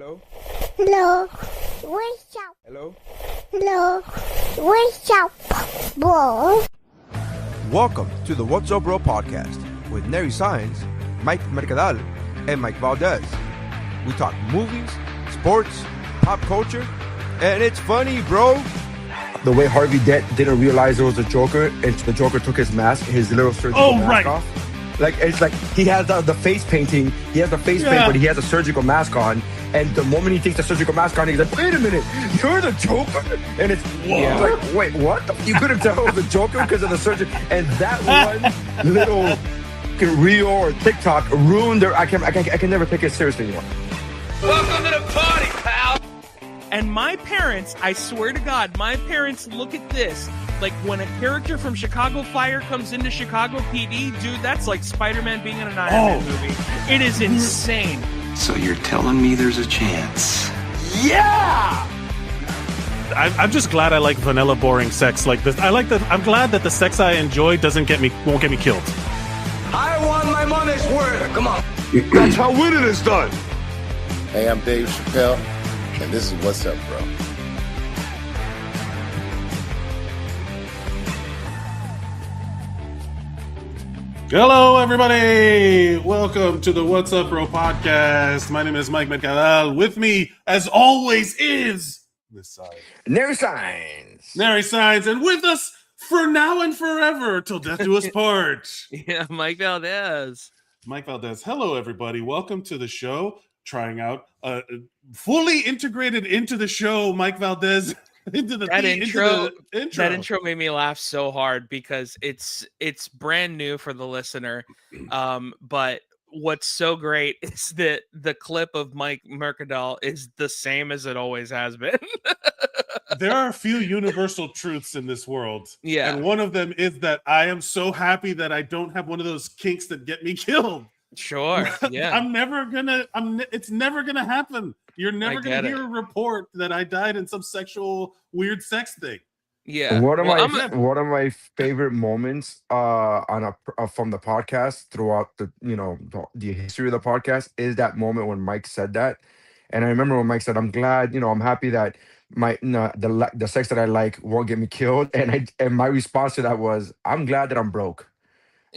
Hello? Hello. What's up? Hello? Hello. What's up, bro? Welcome to the WUBro podcast with Nery Saenz, Mike Mercadal, and Mike Valdes. We talk movies, sports, pop culture, and it's funny, bro. The way Harvey Dent didn't realize it was the Joker, and the Joker took his mask, his little surgical mask off. Like, it's like he has the face painting, he has the face paint, but he has a surgical mask on. And the moment he takes the surgical mask on, he's like, wait a minute, you're the Joker? And it's like, wait, what? You couldn't tell it was the Joker because of the surgery. And that one little reel or TikTok ruined their, I can never take it seriously anymore. Welcome to the party, pal. And my parents, I swear to God, my parents look at this like when a character from Chicago Fire comes into Chicago PD, dude, that's like Spider-Man being in an Iron Man movie. It is insane. So you're telling me there's a chance? Yeah! I'm just glad I like vanilla, boring sex like this. I'm glad that the sex I enjoy won't get me killed. I want my money's worth. Come on. That's how winning is done. Hey, I'm Dave Chappelle, and this is What's Up, Bro. Hello, everybody. Welcome to the What's Up, Bro podcast. My name is Mike Valdes. With me, as always, is this side, Nery Saenz. Nery Saenz, and with us for now and forever till death do us part. Yeah, Mike Valdes. Mike Valdes. Hello, everybody. Welcome to the show. Trying out fully integrated into the show, Mike Valdes. That intro made me laugh so hard because it's brand new for the listener. But what's so great is that the clip of Mike Mercadal is the same as it always has been. There are a few universal truths in this world. Yeah. And one of them is that I am so happy that I don't have one of those kinks that get me killed. Sure. Yeah. It's never gonna happen. You're never gonna hear a report that I died in some sexual weird sex thing. Yeah. One of my favorite moments from the podcast throughout the history of the podcast is that moment when Mike said that. And I remember when Mike said, "I'm glad, I'm happy that the sex that I like won't get me killed." And my response to that was, "I'm glad that I'm broke."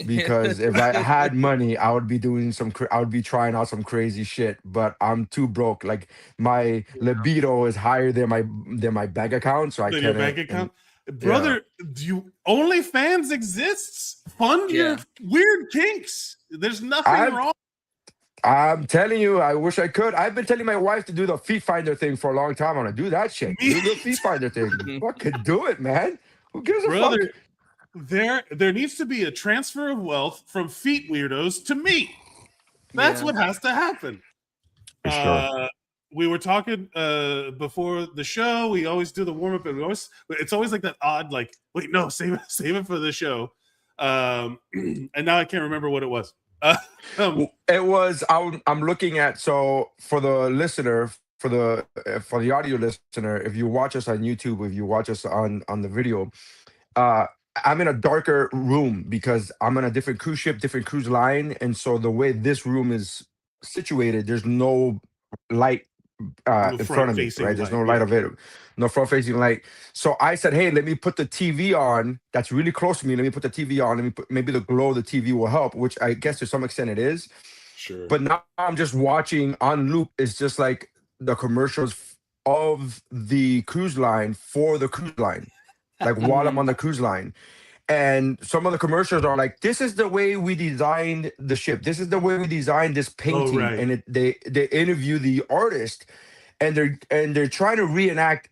Because if I had money, I would be doing I would be trying out some crazy shit. But I'm too broke. Like my libido is higher than my bank account, so I can't. Your bank account, brother. OnlyFans exists. Fund your weird kinks. There's nothing wrong. I'm telling you, I wish I could. I've been telling my wife to do the feet finder thing for a long time. I want to do that shit. Do the feet finder thing. Fucking do it, man. Who gives a fuck? There needs to be a transfer of wealth from feet weirdos to me. That's what has to happen. Sure. We were talking before the show. We always do the warm up, and it's always like that odd, like, wait, no, save it for the show. And now I can't remember what it was. It was. I'm looking at. So for the listener, for the audio listener, if you watch us on YouTube, if you watch us on the video, I'm in a darker room because I'm on a different cruise ship, different cruise line. And so the way this room is situated, there's no light in front of me, right? There's no light of it, no front-facing light. So I said, hey, let me put the TV on. That's really close to me. Let me put the TV on. Maybe the glow of the TV will help, which I guess to some extent it is. Sure. But now I'm just watching on loop. It's just like the commercials of the cruise line for the cruise line. Like while I'm on the cruise line. And some of the commercials are like, this is the way we designed the ship. This is the way we designed this painting. Oh, right. And they interview the artist and they're trying to reenact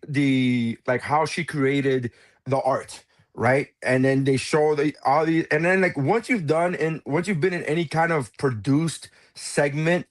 how she created the art, right? And then they show all these, and then like once you've been in any kind of produced segment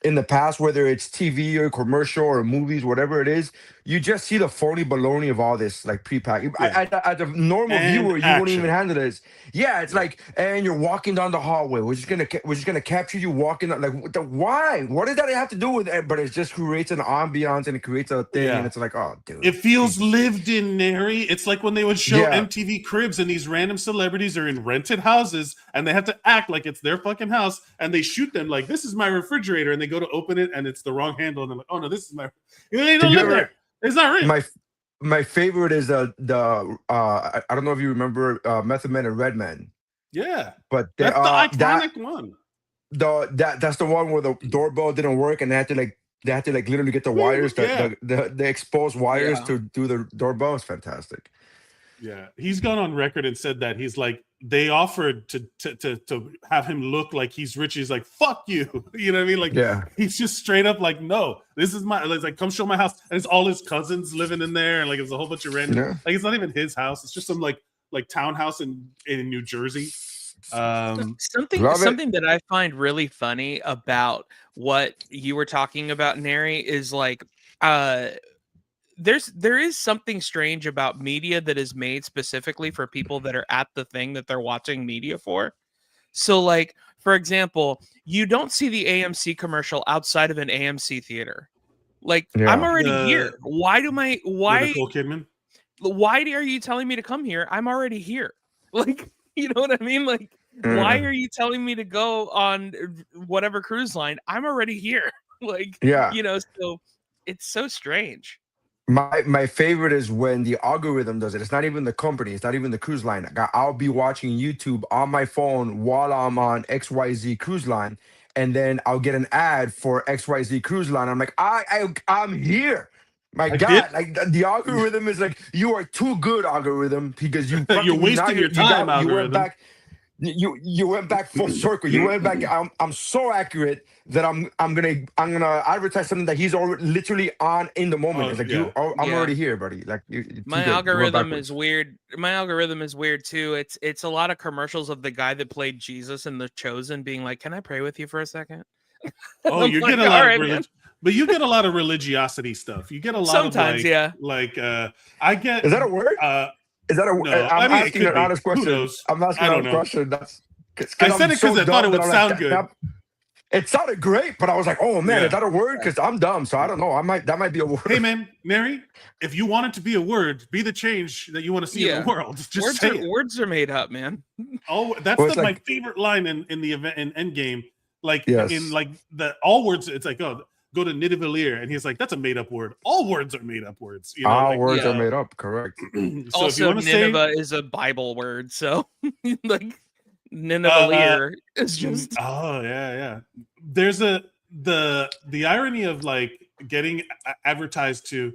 in the past, whether it's TV or commercial or movies, whatever it is, you just see the phony baloney of all this like pre-packaged. Yeah. As a normal And viewer, you action. wouldn't even handle this. Yeah, it's like, and you're walking down the hallway. We're just gonna capture you walking. Like, why? What does that have to do with it? But it just creates an ambiance and it creates a thing, and it's like, oh, dude, it feels lived in, Nary. It's like when they would show MTV Cribs and these random celebrities are in rented houses and they have to act like it's their fucking house, and they shoot them like, this is my refrigerator, and they go to open it and it's the wrong handle, and they're like, oh no, this is my. They don't live there. It's not real. My favorite is I don't know if you remember Method Man and Redman. Yeah, but that's the iconic one. That's the one where the doorbell didn't work and they had to literally get the wires, the exposed wires to do the doorbell. Is fantastic. Yeah, he's gone on record and said that he's like, they offered to have him look like he's rich. He's like, fuck you. You know what I mean? Like, he's just straight up like, no, this is my, it's like, come show my house. And it's all his cousins living in there. And like, it's a whole bunch of random, like, it's not even his house. It's just some like townhouse in New Jersey. Something that I find really funny about what you were talking about, Nary, is like, there is something strange about media that is made specifically for people that are at the thing that they're watching media for. So like, for example, you don't see the AMC commercial outside of an AMC theater. Like, I'm already here. Why Nicole Kidman? Why are you telling me to come here? I'm already here. Like, you know what I mean? Like, why are you telling me to go on whatever cruise line? I'm already here. Like, you know, so it's so strange. My favorite is when the algorithm does it. It's not even the company. It's not even the cruise line. I'll be watching YouTube on my phone while I'm on XYZ cruise line, and then I'll get an ad for XYZ cruise line. I'm like, I'm here. My God, like the algorithm is like, you are too good, algorithm, because you're wasting your time. Algorithm. You went back full circle. You went back. I'm so accurate that I'm gonna advertise something that he's already literally on in the moment. It's like I'm already here, buddy. Like my algorithm is weird. My algorithm is weird too. It's a lot of commercials of the guy that played Jesus in The Chosen being like, "Can I pray with you for a second?" Oh, you're getting a lot of religion. But you get a lot of religiosity stuff. You get a lot sometimes, I get. Is that a word? Is that a? No, I'm asking an honest question. I'm asking an honest question. I said it because I thought it would sound good. It sounded great, but I was like, "Oh man, is that a word?" Because I'm dumb, so I don't know. That might be a word. Hey man, Nary, if you want it to be a word, be the change that you want to see in the world. Just words are made up, man. Oh, that's my favorite line in the event in Endgame. Like in like the all words, it's like, oh, go to Nidavellir, and he's like, that's a made up word. All words are made up words. You know, all words are made up, correct. So also, Nineveh is a Bible word, so like Nidavellir is just. Oh yeah. There's the irony of like getting advertised to.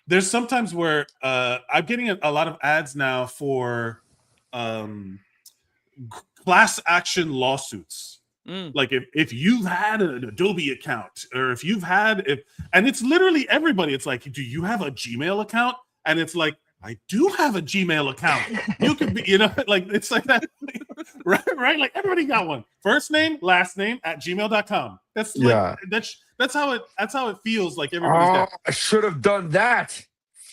There's sometimes where I'm getting a lot of ads now for class action lawsuits. Like if you've had an Adobe account, or if and it's literally everybody. It's like, do you have a Gmail account? And it's like, I do have a Gmail account. You could be, you know, like it's like that, right? Like everybody got one. First name, last name @gmail.com. That's like, that's how it feels like everybody's got. I should have done that.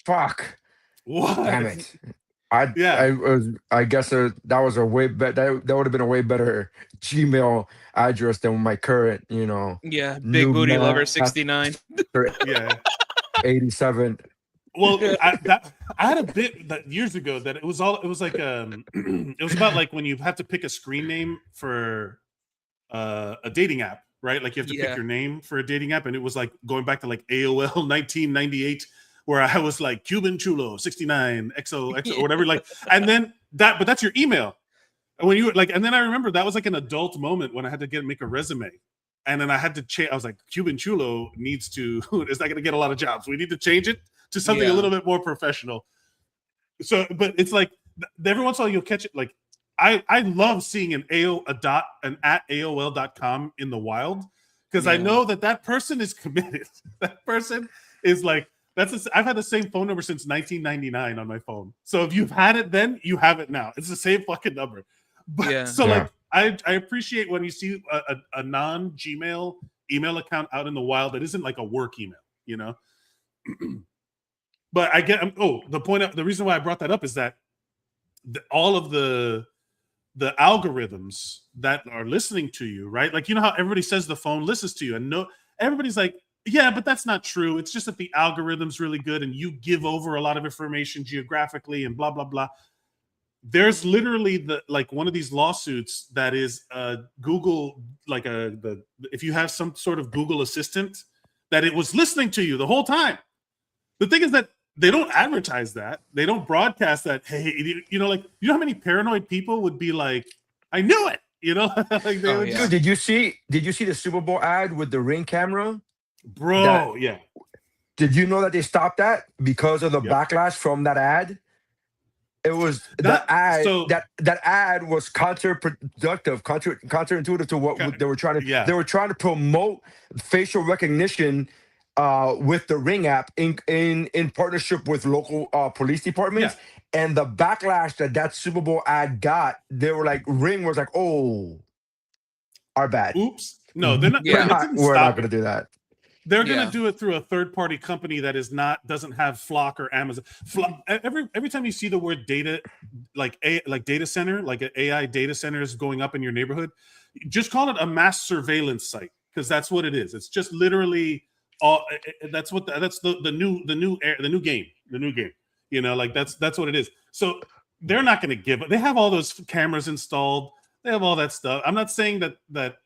Fuck. What? Damn it. I guess that was a way better. That would have been a way better Gmail address than my current, you know. Yeah, Big Booty Lover 69. 87. Well, I had a bit that years ago that it was like it was about like when you have to pick a screen name for a dating app, right? Like you have to pick your name for a dating app, and it was like going back to like AOL 1998. Where I was like Cuban Chulo 69 XO or whatever, like, and then but that's your email. And when you like, and then I remember that was like an adult moment when I had to make a resume, and then I had to change. I was like, Cuban Chulo is not going to get a lot of jobs. We need to change it to something a little bit more professional. So, but it's like every once in a while you'll catch it. Like I love seeing an at AOL.com in the wild, because I know that person is committed. That person is like. I've had the same phone number since 1999 on my phone. So if you've had it then, you have it now. It's the same fucking number. But like I appreciate when you see a non-Gmail email account out in the wild that isn't like a work email, you know? But I get. The reason why I brought that up is that all of the algorithms that are listening to you, right? Like, you know how everybody says the phone listens to you, and everybody's like, yeah, but that's not true. It's just that the algorithm's really good, and you give over a lot of information geographically, and blah blah blah. There's literally one of these lawsuits that is Google, if you have some sort of Google assistant that it was listening to you the whole time. The thing is that they don't advertise that. They don't broadcast that. Hey, you know how many paranoid people would be like, I knew it. You know, like they Dude, did you see the Super Bowl ad with the Ring camera? Bro, yeah. Did you know that they stopped that because of the backlash from that ad? It was that ad. So, that ad was counterintuitive to what they were trying to. Yeah. They were trying to promote facial recognition with the Ring app in partnership with local police departments. Yeah. And the backlash that Super Bowl ad got, they were like, Ring was like, oh, our bad. Oops. No, they're not. We're not going to do that. They're going to do it through a third-party company that doesn't have Flock or Amazon. Every time you see the word data, like data center, like an AI data center is going up in your neighborhood, just call it a mass surveillance site, because that's what it is. It's just literally that's the new game. You know, like that's what it is. So they're not going to give it. They have all those cameras installed. They have all that stuff. I'm not saying that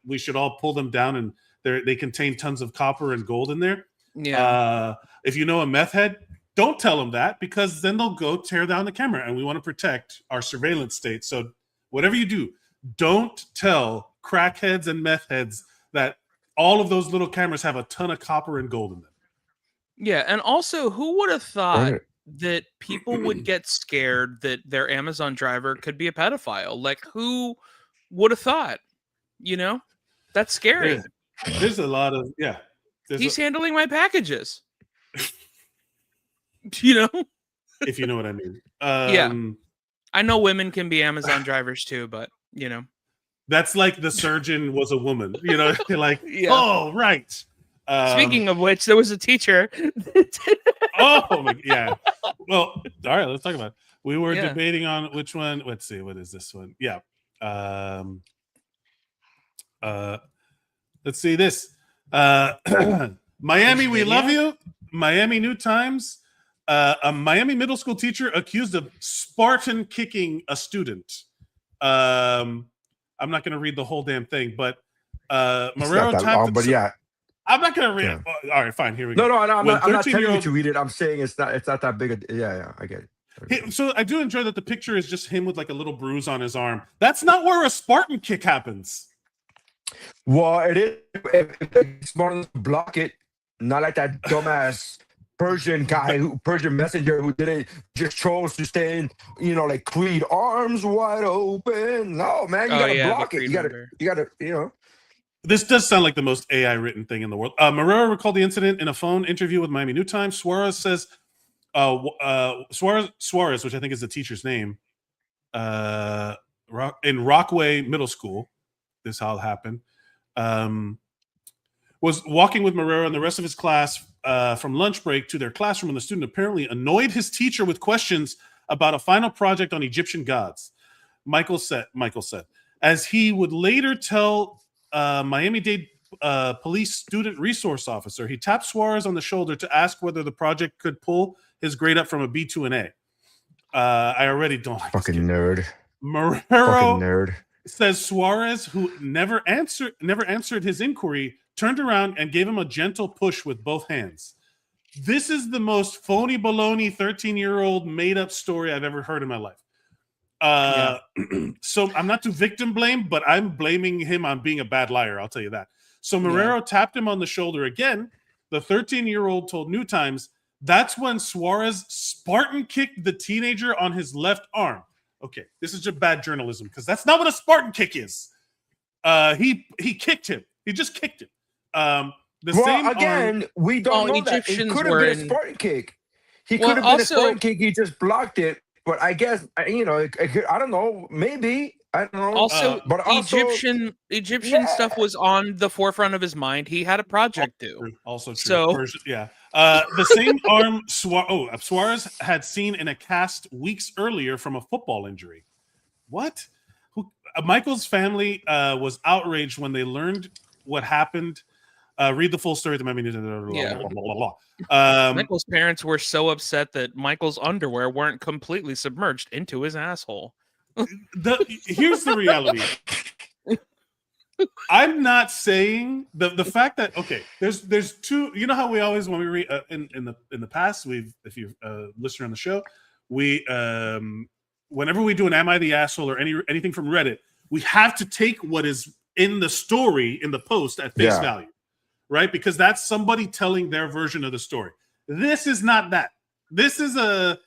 we should all pull them down, and they contain tons of copper and gold in there. Yeah. If you know a meth head, don't tell them that, because then they'll go tear down the camera, and we want to protect our surveillance state. So whatever you do, don't tell crackheads and meth heads that all of those little cameras have a ton of copper and gold in them. Yeah, and also, who would have thought that people would get scared that their Amazon driver could be a pedophile? Like, who would have thought? You know, that's scary. There's a lot of He's handling my packages. You know, if you know what I mean. I know women can be Amazon drivers too, but you know, that's like the surgeon was a woman. You know, like oh right. Speaking of which, there was a teacher. Yeah. Well, all right. Let's talk about it. We were debating on which one. Let's see. What is this one? Yeah. Let's see this. Miami, we love you. Miami New Times. A Miami middle school teacher accused of Spartan kicking a student. I'm not going to read the whole damn thing, but Marrero tapped. But yeah. I'm not going to read it. All right, fine. Here we go. No, I'm not telling you to read it. I'm saying it's not that big. I get it. So I do enjoy that the picture is just him with like a little bruise on his arm. That's not where a Spartan kick happens. Well, it is. If smart to block it, not like that dumbass Persian messenger who did it, just chose to stand, like Creed, arms wide open. No, man, you gotta block it. You gotta. This does sound like the most AI written thing in the world. Marrero recalled the incident in a phone interview with Miami New Times. Suarez says, Suarez, which I think is the teacher's name, in Rockaway Middle School, this all happened, was walking with Marrero and the rest of his class from lunch break to their classroom, and the student apparently annoyed his teacher with questions about a final project on Egyptian gods. Michael said, as he would later tell Miami-Dade police student resource officer, he tapped Suarez on the shoulder to ask whether the project could pull his grade up from a B to an A. I already don't like fucking nerd. Marrero says Suarez, who never answered his inquiry, turned around and gave him a gentle push with both hands. This is the most phony baloney 13-year-old made-up story I've ever heard in my life. So I'm not to victim blame, but I'm blaming him on being a bad liar. I'll tell you that. So Marrero tapped him on the shoulder again. The 13-year-old told New Times that's when Suarez Spartan kicked the teenager on his left arm. Okay, this is just bad journalism because that's not what a Spartan kick is. He kicked him. He just kicked him. We don't know that. It could have been a Spartan kick. He could have been a Spartan kick. He just blocked it. But I guess, I don't know, maybe. I don't know. Also, but also Egyptian stuff was on the forefront of his mind. He had a project due. Also true. So the same arm Suarez had seen in a cast weeks earlier from a football injury. What? Michael's family was outraged when they learned what happened. Read the full story. Michael's parents were so upset that Michael's underwear weren't completely submerged into his asshole. Here's the reality. I'm not saying the fact that there's two. You know how we always, when we read in the past, if you're a listener on the show, we whenever we do an "Am I the Asshole" or anything from Reddit, we have to take what is in the story in the post at face value, right? Because that's somebody telling their version of the story. This is not that. This is a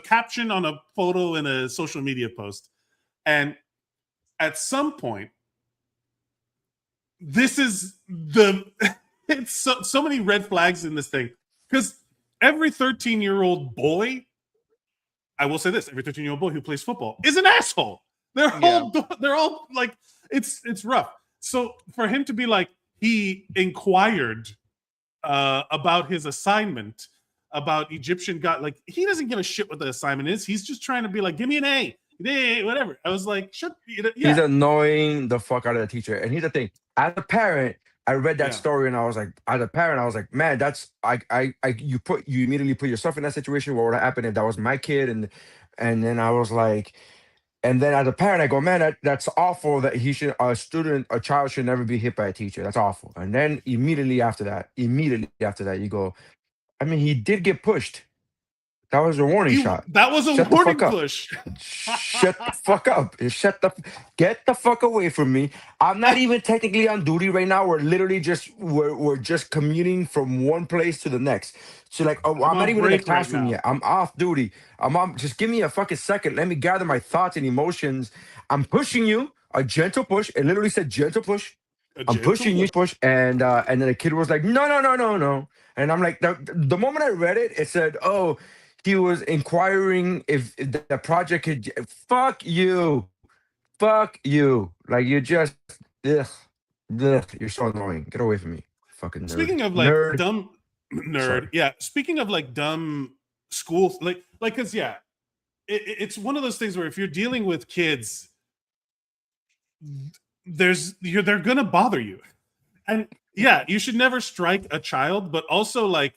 caption on a photo in a social media post, and at some point, this is it's so many red flags in this thing, because every 13-year-old boy, I will say this, every 13-year-old boy who plays football is an asshole. They're all like, it's rough. So for him to be like, he inquired about his assignment about Egyptian God, like, he doesn't give a shit what the assignment is. He's just trying to be like, give me an A, whatever. I was like, shut. Yeah. He's annoying the fuck out of the teacher. And here's the thing: as a parent, I read that story and I was like, man, that's you immediately put yourself in that situation. What would have happened if that was my kid? And then I was like, and then as a parent, I go, man, that's awful that a child should never be hit by a teacher. That's awful. And then immediately after that, you go, I mean, he did get pushed. That was a warning shot. That was a warning push. Shut the fuck up. Get the fuck away from me. I'm not even technically on duty right now. We're literally we're just commuting from one place to the next. So like, I'm not even in the classroom yet. I'm off duty. Just give me a fucking second. Let me gather my thoughts and emotions. I'm pushing you. A gentle push. It literally said gentle push. I'm pushing you, push. And then the kid was like, no. And I'm like, the moment I read it, it said, oh, he was inquiring if the project could. Fuck you. Like, you just, you're so annoying. Get away from me. Fucking nerd. Speaking of like dumb nerd, yeah. Speaking of like dumb schools, like, cause it's one of those things where if you're dealing with kids, they're gonna bother you, and you should never strike a child, but also like,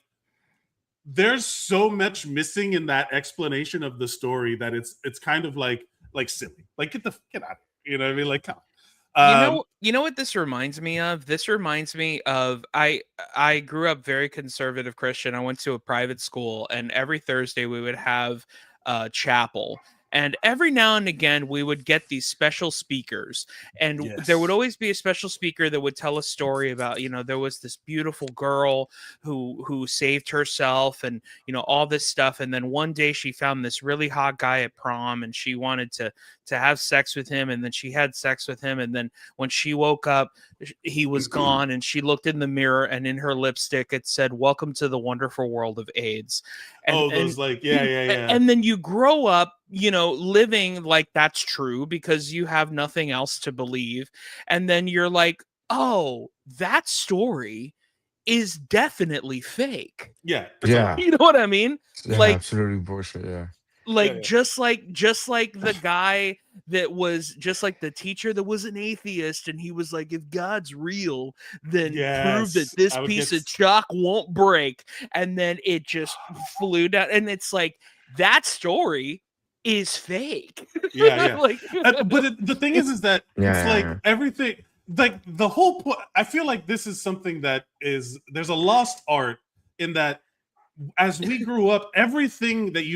there's so much missing in that explanation of the story that it's kind of like silly. Like, get out of here. You know what I mean? Like, come on. You know what this reminds me of? This reminds me of I grew up very conservative Christian. I went to a private school, and every Thursday we would have chapel. And every now and again, we would get these special speakers, and there would always be a special speaker that would tell a story about, there was this beautiful girl who saved herself, and, all this stuff. And then one day she found this really hot guy at prom, and she wanted to have sex with him. And then she had sex with him. And then when she woke up, he was gone. And she looked in the mirror, and in her lipstick, it said, "Welcome to the wonderful world of AIDS." And then you grow up, living like that's true because you have nothing else to believe. And then you're like, oh, that story is definitely fake. Yeah. You know what I mean? Yeah, like, absolutely bullshit. Yeah. Like, just like the guy that was just like the teacher that was an atheist, and he was like, if God's real, then prove that this piece of chalk won't break. And then it just flew down, and it's like, that story is fake. But the thing is that it's like everything, like the whole point. I feel like this is something that there's a lost art in that. As we grew up, everything that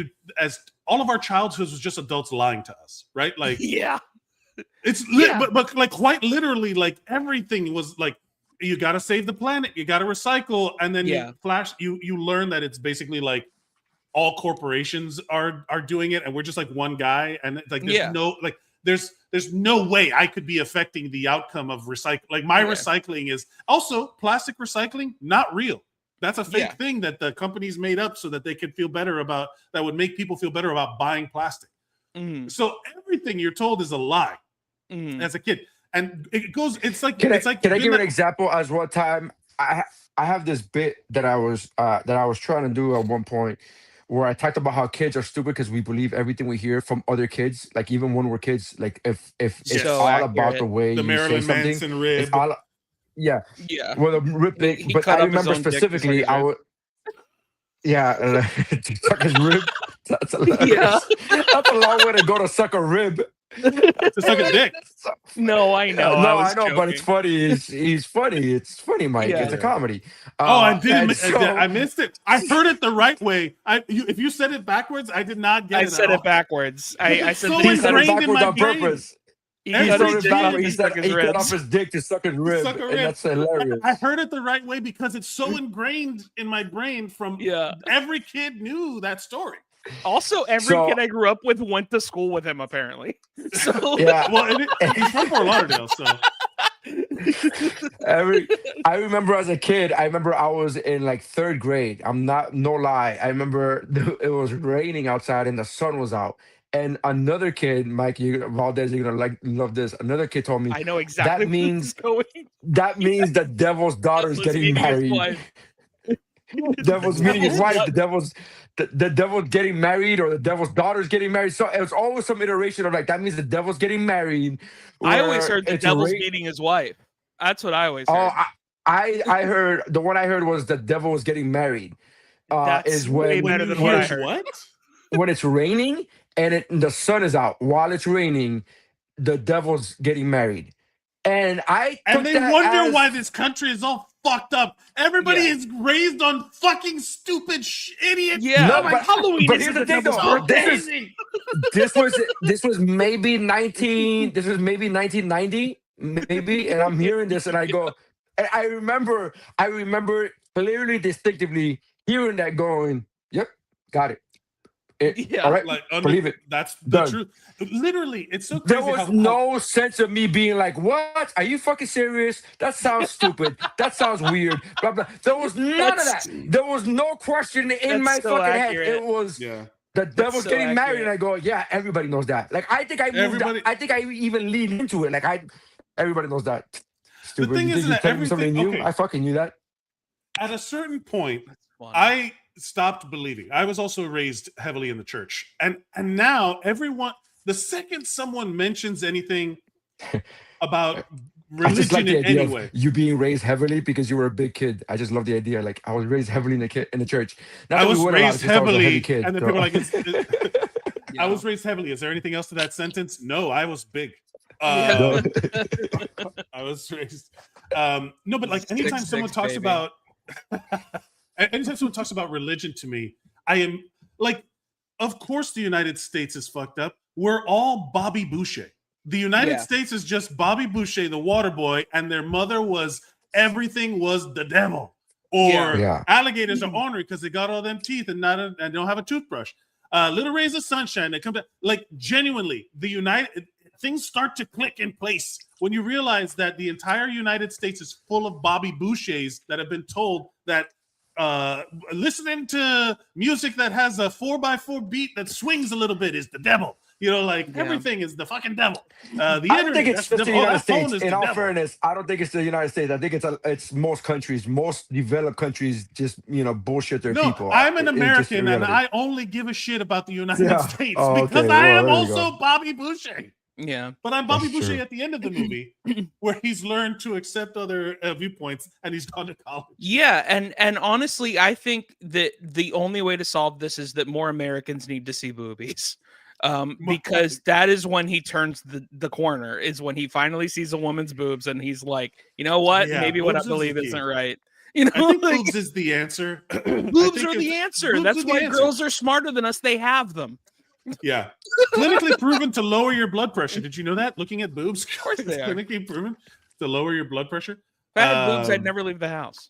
as all of our childhoods was just adults lying to us, right? Like, it's but like quite literally, like everything was like, you got to save the planet, you got to recycle, and then you learn that it's basically like all corporations are doing it, and we're just like one guy, and like there's no way I could be affecting the outcome of recycling. Like, my recycling is also plastic recycling, not real. That's a fake thing that the companies made up so that they could feel better that would make people feel better about buying plastic. So everything you're told is a lie. as a kid. And it goes. It's like. Can it's like. Can I give an example? As one time, I have this bit that I was trying to do at one point, where I talked about how kids are stupid because we believe everything we hear from other kids. Like even when we're kids, like if it's So all accurate. about the way The you Marilyn say something. Manson rib. It's all, yeah. Well, the rib thing, He but cut I up his remember own dick to suck specifically, his I rib. would. Yeah, to suck his rib. That's hilarious. Yeah. That's a long way to go to suck a rib. To suck a dick. No, I know. No, was I know, but it's joking. funny. He's funny. It's funny, Mike. Yeah. It's a comedy. I didn't. and so- I missed it. I heard it the right way. If you said it backwards, I did not get it. I said it backwards. I said So that He said it ingrained in backwards my on brain. purpose. he Every cut He his said it dick off backwards. to He suck said his he cut ribs. off his dick to suck his rib, Suck a and rib. that's hilarious. I heard it the right way because it's so ingrained in my brain from every kid knew that story. Also, every So- kid I grew up with went to school with him, apparently. So Yeah. Well, he's from Fort Lauderdale, so I remember as a kid, I was in like 3rd grade. I'm not, no lie. I remember it was raining outside and the sun was out. And another kid, Mike Valdes, you're gonna love this. Another kid told me I know exactly that means going. that means the devil's daughter is getting married. Devil's meeting his wife. The devil's getting married, or the devil's daughter's getting married. So it was always some iteration of like that means the devil's getting married. I always where heard the it's devil's ra- meeting his wife. That's what I always heard. Oh, I heard the one I heard was the devil was getting married. That's Is way when better than when what I it's- heard. what? when it's raining and the sun is out while it's raining, the devil's getting married. And I And took they that wonder as- why this country is all fucked up. Everybody Yeah. is raised on fucking stupid idiot. Yeah. No, like but- Halloween but is here's the the thing, devil's though. birthday. this was maybe 1990 maybe, and I'm hearing this and I go, and I remember clearly distinctively hearing that going, yep, got it. Yeah. All right, Like, believe it. That's the Done. truth. Literally, it's so crazy. There was how- no sense of me being like, what? Are you fucking serious? That sounds stupid. That sounds weird. Blah, blah. There was none of that. There was no question in That's my so fucking accurate. head. It was Yeah. the devil's so getting married, accurate. and I go, yeah, everybody knows that. Like I think I moved. Everybody- I think I even leaned into it. Like everybody knows that. Stupid. thing You is think that you're telling me something everything- new? okay. I fucking knew that. At a certain point, Funny. I stopped believing. I was also raised heavily in the church, and now everyone, the second someone mentions anything about I religion just like the in idea any of way, you being raised heavily because you were a big kid. I just love the idea. Like I was raised heavily in the church. Not I that we was went a lot, raised just I was a heavy heavily, kid, and then so- people are like, Yeah. I was raised heavily. Is there anything else to that sentence? No, I was big. No. I was raised. No, but like anytime 6'6", someone talks baby. about, anytime someone talks about religion to me, I am like, of course the United States is fucked up. We're all Bobby Boucher. The United Yeah. States is just Bobby Boucher, the water boy, and their mother was everything was the devil. Or Yeah. alligators are ornery because they got all them teeth and and don't have a toothbrush. Little rays of sunshine, they come back. Like genuinely, things start to click in place when you realize that the entire United States is full of Bobby Bouchers that have been told that listening to music that has a 4x4 beat that swings a little bit is the devil. You know, like Yeah. everything is the fucking devil. The I don't think internet, it's that's just the devil. Oh, United that phone States. is In the all devil. fairness, I don't think it's the United States. I think it's most countries, most developed countries, just bullshit their No, people. I'm an It's just American and reality. I only give a shit about the United Yeah. States Oh, because okay. I Well, am there you also go. Bobby Boucher. Yeah. But I'm Bobby That's Boucher true. at the end of the movie where he's learned to accept other viewpoints and he's gone to college. Yeah, and honestly, I think that the only way to solve this is that more Americans need to see boobies. Because that is when he turns the corner, is when he finally sees a woman's boobs and he's like, you know what? Yeah, Maybe what I boobs is believe the key. isn't right. You know, I think like, boobs is the answer. boobs are the answer. boobs That's are the why answer. girls are smarter than us. They have them. Yeah. Clinically proven to lower your blood pressure. Did you know that? Looking at boobs, of course they are. clinically proven to lower your blood pressure. If I had boobs, I'd Um, never leave the house.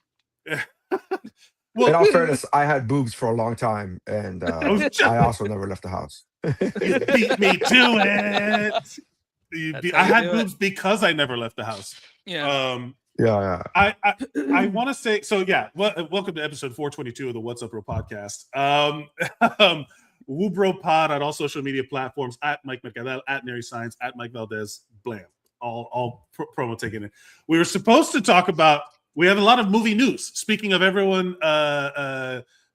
Well, In all fairness, I had boobs for a long time, and I also never left the house. you beat me to it. That's I how you had do it. boobs because I never left the house. Yeah. Yeah. I want to say so. Yeah. Welcome to episode 422 of the What's Up Bro podcast. WUBro pod on all social media platforms at Mike Mercadal, at Nery Saenz, at Mike Valdes. blam. All promo taken in. We were supposed to talk about. We have a lot of movie news. Speaking of everyone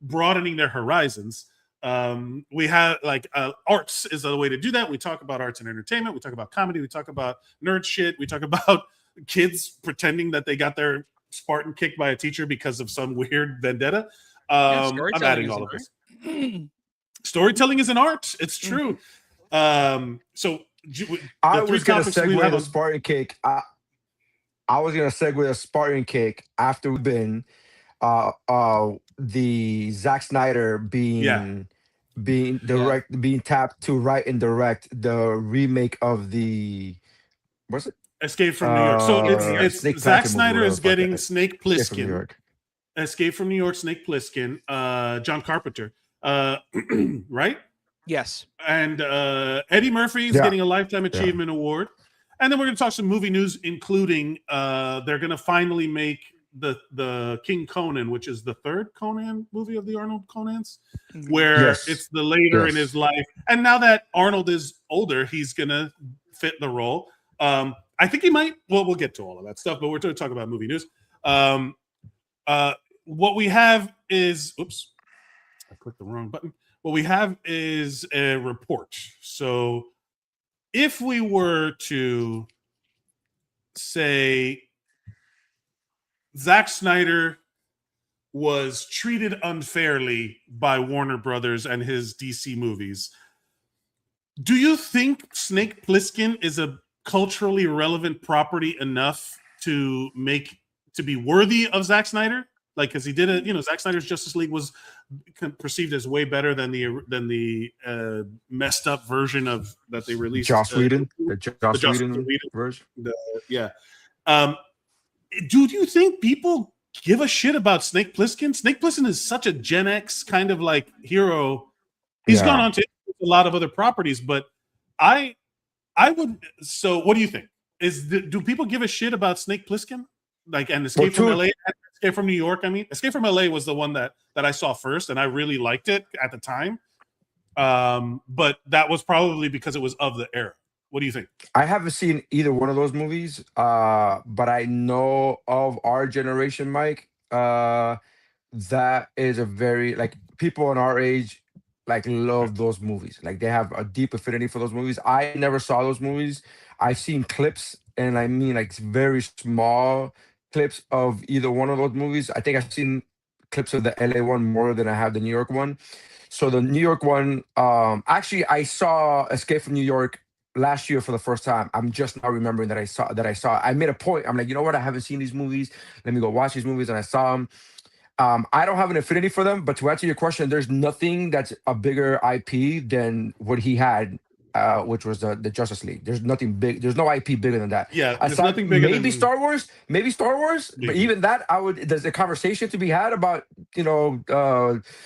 broadening their horizons, we have arts is a way to do that. We talk about arts and entertainment. We talk about comedy. We talk about nerd shit. We talk about kids pretending that they got their Spartan kicked by a teacher because of some weird vendetta. I'm adding all of this. Storytelling is an art. It's true. So I was going to segue the Spartan kick. I was going to segue a Spartan kick after we've been the Zach Snyder being tapped to write and direct the remake of the what's it? Escape from New York. So it's Zach Snyder is getting Snake Plissken. Escape from New York, Snake Plissken, John Carpenter. Right? Yes. And Eddie Murphy is getting a Lifetime Achievement Award. And then we're going to talk some movie news, including they're going to finally make the King Conan, which is the third Conan movie of the Arnold Conans, where it's the later in his life. And now that Arnold is older, he's going to fit the role. I think he might. Well, we'll get to all of that stuff, but we're going to talk about movie news. What we have is, oops, I clicked the wrong button. What we have is a report. So if we were to say Zack Snyder was treated unfairly by Warner Brothers and his DC movies, do you think Snake Plissken is a culturally relevant property enough to be worthy of Zack Snyder? Like, because he did it, Zack Snyder's Justice League was perceived as way better than the messed up version of that they released. Joss Whedon, the Joss Whedon version. Do you think people give a shit about Snake Plissken? Snake Plissken is such a Gen X kind of like hero. He's gone on to a lot of other properties, but I would. So, what do you think? Do people give a shit about Snake Plissken? Like, and Escape from LA, Escape from New York. I mean, Escape from LA was the one that I saw first, and I really liked it at the time. But that was probably because it was of the era. What do you think? I haven't seen either one of those movies, but I know of our generation, Mike. That is a very people in our age love those movies. Like, they have a deep affinity for those movies. I never saw those movies. I've seen clips, and I mean very small clips of either one of those movies. I think I've seen clips of the LA one more than I have the New York one. So the New York one, actually, I saw Escape from New York last year for the first time. I'm just now remembering that I saw. I made a point. I'm like, you know what? I haven't seen these movies. Let me go watch these movies, and I saw them. I don't have an affinity for them, but to answer your question, there's nothing that's a bigger IP than what he had, which was the Justice League. There's nothing big. There's no IP bigger than that. Yeah, there's nothing bigger. Maybe Star Wars. Maybe Star Wars. But even that, there's a conversation to be had about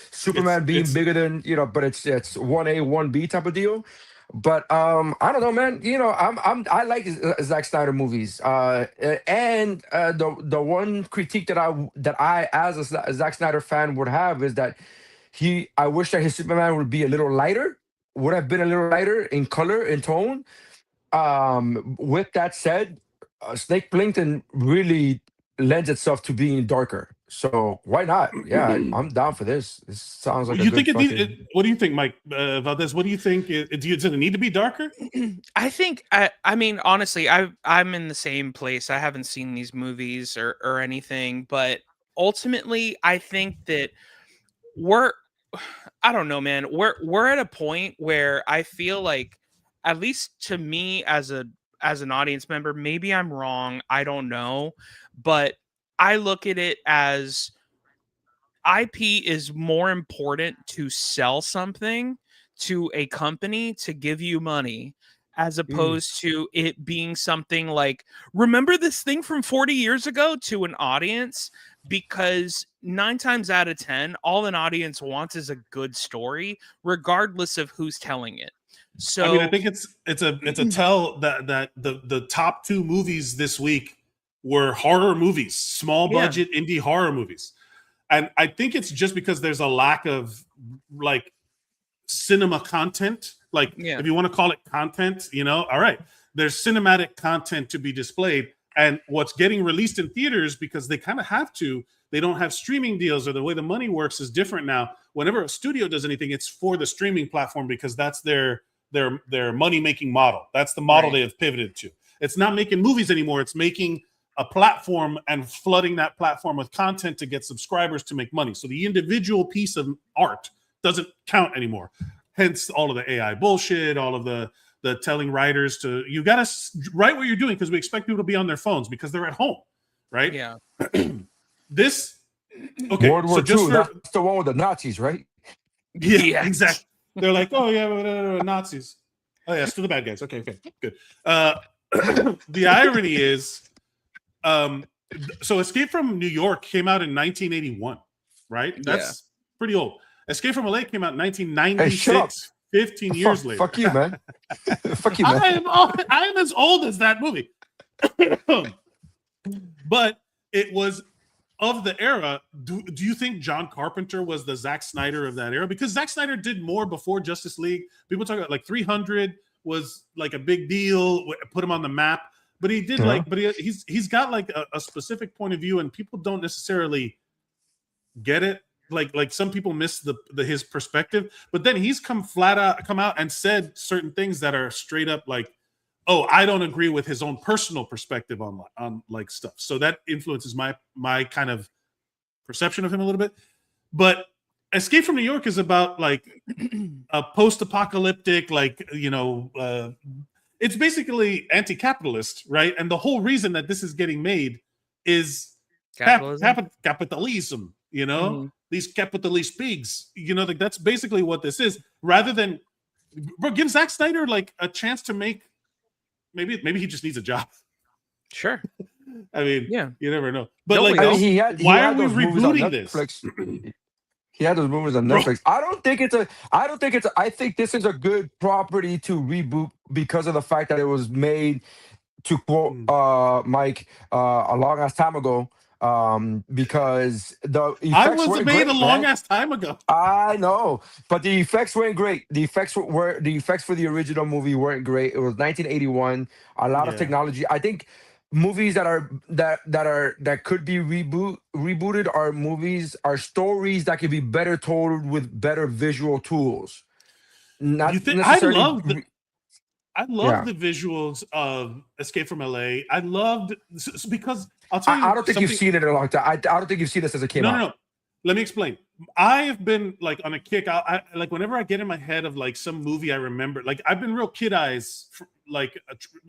Superman being bigger than but it's 1A 1B type of deal. But I don't know, man. I like Zack Snyder movies. And the one critique that I as a Zack Snyder fan would have is that I wish that his Superman would be a little lighter. Would have been a little lighter in color and tone. With that said, Snake Plissken really lends itself to being darker. So why not? Yeah, I'm down for this. This sounds like what do you think, Mike Valdes? What do you think? Does it need to be darker? I think. I mean, honestly, I'm in the same place. I haven't seen these movies or anything, but ultimately, I think that I don't know, man. We're at a point where I feel like, at least to me as an audience member, maybe I'm wrong. I don't know, but I look at it as IP is more important to sell something to a company to give you money, as opposed to it being something like, remember this thing from 40 years ago, to an audience, because 9 times out of 10, all an audience wants is a good story, regardless of who's telling it. So I mean, I think it's a tell that the top 2 movies this week were horror movies, small budget indie horror movies. And I think it's just because there's a lack of cinema content. If you want to call it content, all right. There's cinematic content to be displayed, and what's getting released in theaters, because they kind of have to, they don't have streaming deals, or the way the money works is different now. Whenever a studio does anything, it's for the streaming platform, because that's their money making model. That's the model they have pivoted to. It's not making movies anymore. It's making a platform and flooding that platform with content to get subscribers to make money. So the individual piece of art doesn't count anymore. Hence all of the AI bullshit, all of the telling writers to, you got to write what you're doing because we expect people to be on their phones because they're at home, right? Yeah. This, okay. World War II, that's the one with the Nazis, right? Yeah, exactly. They're like, oh yeah, Nazis. Oh yeah, still the bad guys. Okay, good. The irony is, so Escape from New York came out in 1981, right? That's pretty old. Escape from LA came out in 1996, 15 years later. Fuck you, man. Fuck you, man. I am as old as that movie. But it was of the era. Do you think John Carpenter was the Zack Snyder of that era? Because Zack Snyder did more before Justice League. People talk about like 300 was like a big deal, put him on the map. But he did he's got like a specific point of view, and people don't necessarily get it. Like some people miss his perspective. But then he's come out and said certain things that are straight up like, oh, I don't agree with his own personal perspective on like stuff. So that influences my kind of perception of him a little bit. But Escape from New York is about like a post-apocalyptic, like, it's basically anti-capitalist, right? And the whole reason that this is getting made is capitalism, these capitalist pigs, like that's basically what this is. Rather than, bro, give Zack Snyder like a chance to make, maybe he just needs a job. Sure. I mean, yeah, you never know. But why are we rebooting this? He had those movies on Netflix. I think this is a good property to reboot because of the fact that it was made, to quote Mike, a long ass time ago. Because the effects was made a long ass time ago. I know, but the effects weren't great. The effects for the original movie weren't great. It was 1981. A lot of technology. I think movies that could be rebooted are stories that could be better told with better visual tools. Not necessarily. I love the visuals of Escape from LA. I loved because I'll tell you. I don't think you've seen it in a long time. I don't think you've seen this as a kid. No. Let me explain. I have been like on a kick. I like whenever I get in my head of like some movie I remember. Like I've been real kid eyes, like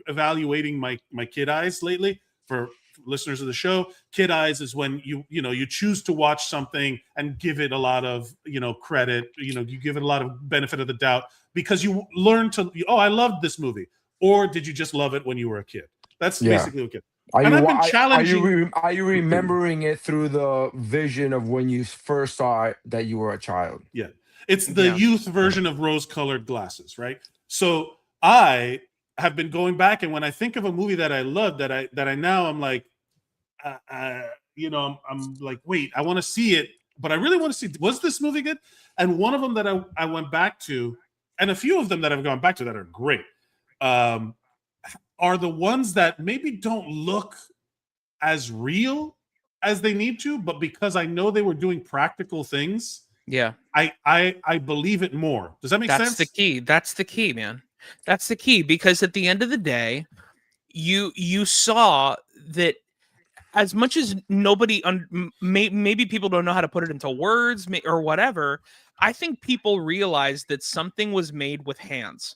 evaluating my kid eyes lately. For listeners of the show, kid eyes is when you choose to watch something and give it a lot of credit. You give it a lot of benefit of the doubt because you learn to. Oh, I loved this movie. Or did you just love it when you were a kid? That's basically what kid. I've been challenging. Are you remembering it through the vision of when you first saw it that you were a child? Yeah, it's the youth version of rose-colored glasses, right? So I have been going back, and when I think of a movie that I love, that I now I'm like, I'm like, wait, I want to see it, but I really want to see. Was this movie good? And one of them that I went back to, and a few of them that I've gone back to that are great. Are the ones that maybe don't look as real as they need to, but because I know they were doing practical things, I believe it more. Does that make sense? That's the key. That's the key, man. That's the key, because at the end of the day, you saw that as much as nobody maybe people don't know how to put it into words or whatever, I think people realized that something was made with hands.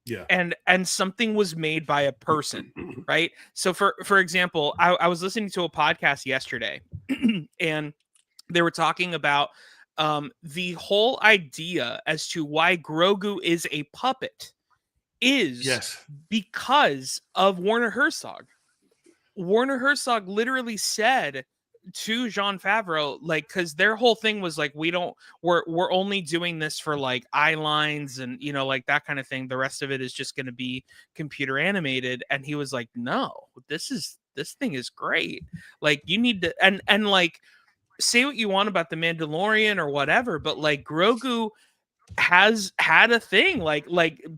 Yeah. And something was made by a person, right? So for example, I was listening to a podcast yesterday and they were talking about the whole idea as to why Grogu is a puppet is because of Werner Herzog. Werner Herzog literally said to Jon Favreau, like, because their whole thing was like, we're only doing this for like eye lines and like that kind of thing. The rest of it is just going to be computer animated. And he was like, no, this thing is great. Like, you need to and like say what you want about the Mandalorian or whatever, but like Grogu has had a thing. Like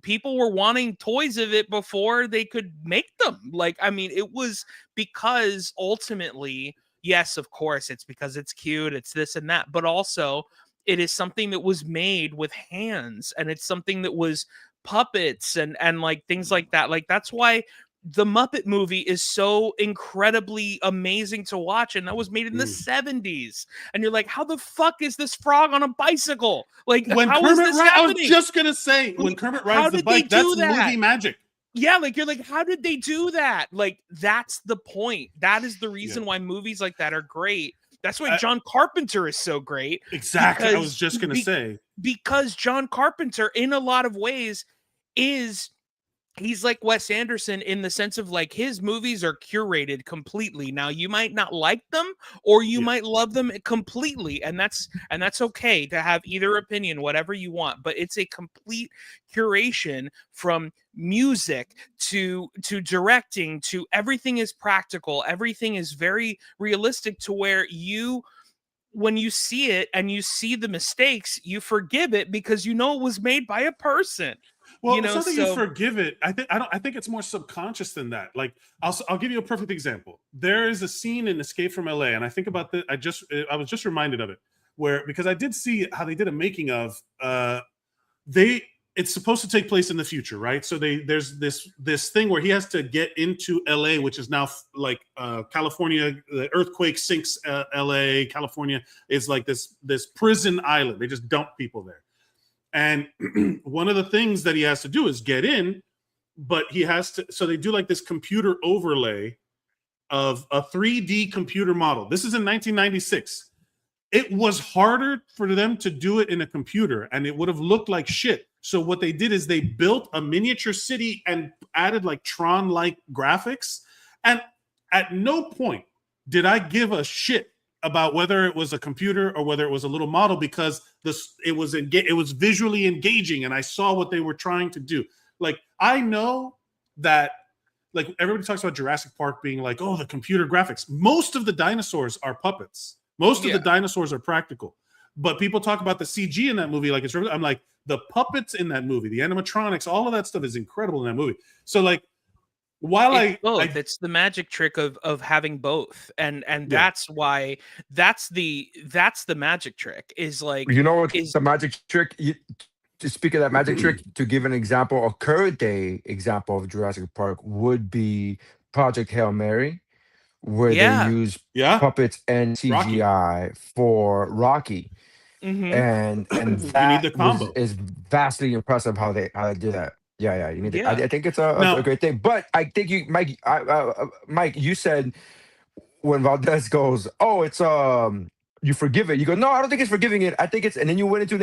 people were wanting toys of it before they could make them. Like, I mean, it was because ultimately, yes, of course, it's because it's cute, it's this and that, but also it is something that was made with hands, and it's something that was puppets and like things like that. Like, that's why the Muppet movie is so incredibly amazing to watch, and that was made in the 70s. And you're like, how the fuck is this frog on a bicycle? Like, when how Kermit is this happening? I was just gonna say, when Kermit rides the bike, that's movie magic. Yeah, like, you're like, how did they do that? Like, that's the point. That is the reason why movies like that are great. That's why John Carpenter is so great. Exactly. I was just gonna say, because John Carpenter, in a lot of ways, he's like Wes Anderson in the sense of, like, his movies are curated completely. Now, you might not like them, or you might love them completely, and that's okay to have either opinion, whatever you want. But it's a complete curation, from music to directing to everything is practical. Everything is very realistic, to where when you see it and you see the mistakes, you forgive it because you know it was made by a person. Well, it's not that you forgive it. I think it's more subconscious than that. Like, I'll give you a perfect example. There is a scene in Escape from LA, and I think about this. I was just reminded of it, because I did see how they did a making of. It's supposed to take place in the future, right? So there's this thing where he has to get into LA, which is now like California. The earthquake sinks LA. California is like this prison island. They just dump people there. And one of the things that he has to do is get in, but he has to. So they do like this computer overlay of a 3D computer model. This is in 1996. It was harder for them to do it in a computer, and it would have looked like shit. So what they did is they built a miniature city and added like Tron-like graphics. And at no point did I give a shit about whether it was a computer or whether it was a little model, because it was visually engaging, and I saw what they were trying to do. Like, I know that, like, everybody talks about Jurassic Park being like, oh, the computer graphics. Most of the dinosaurs are puppets. Most of the dinosaurs are practical. But people talk about the CG in that movie like it's. I'm like, the puppets in that movie, the animatronics, all of that stuff is incredible in that movie. So, like, while it's the magic trick of having both, and that's why that's the magic trick, is like, you know what is the magic trick. To speak of that magic trick, to give an example, a current day example of Jurassic Park would be Project Hail Mary, where they use puppets and CGI for Rocky. And that is vastly impressive how they do that. Yeah, you need to, I think it's a great thing. But I think Mike, you said when Valdes goes, oh, it's you forgive it. You go, no, I don't think it's forgiving it. I think it's, and then you went into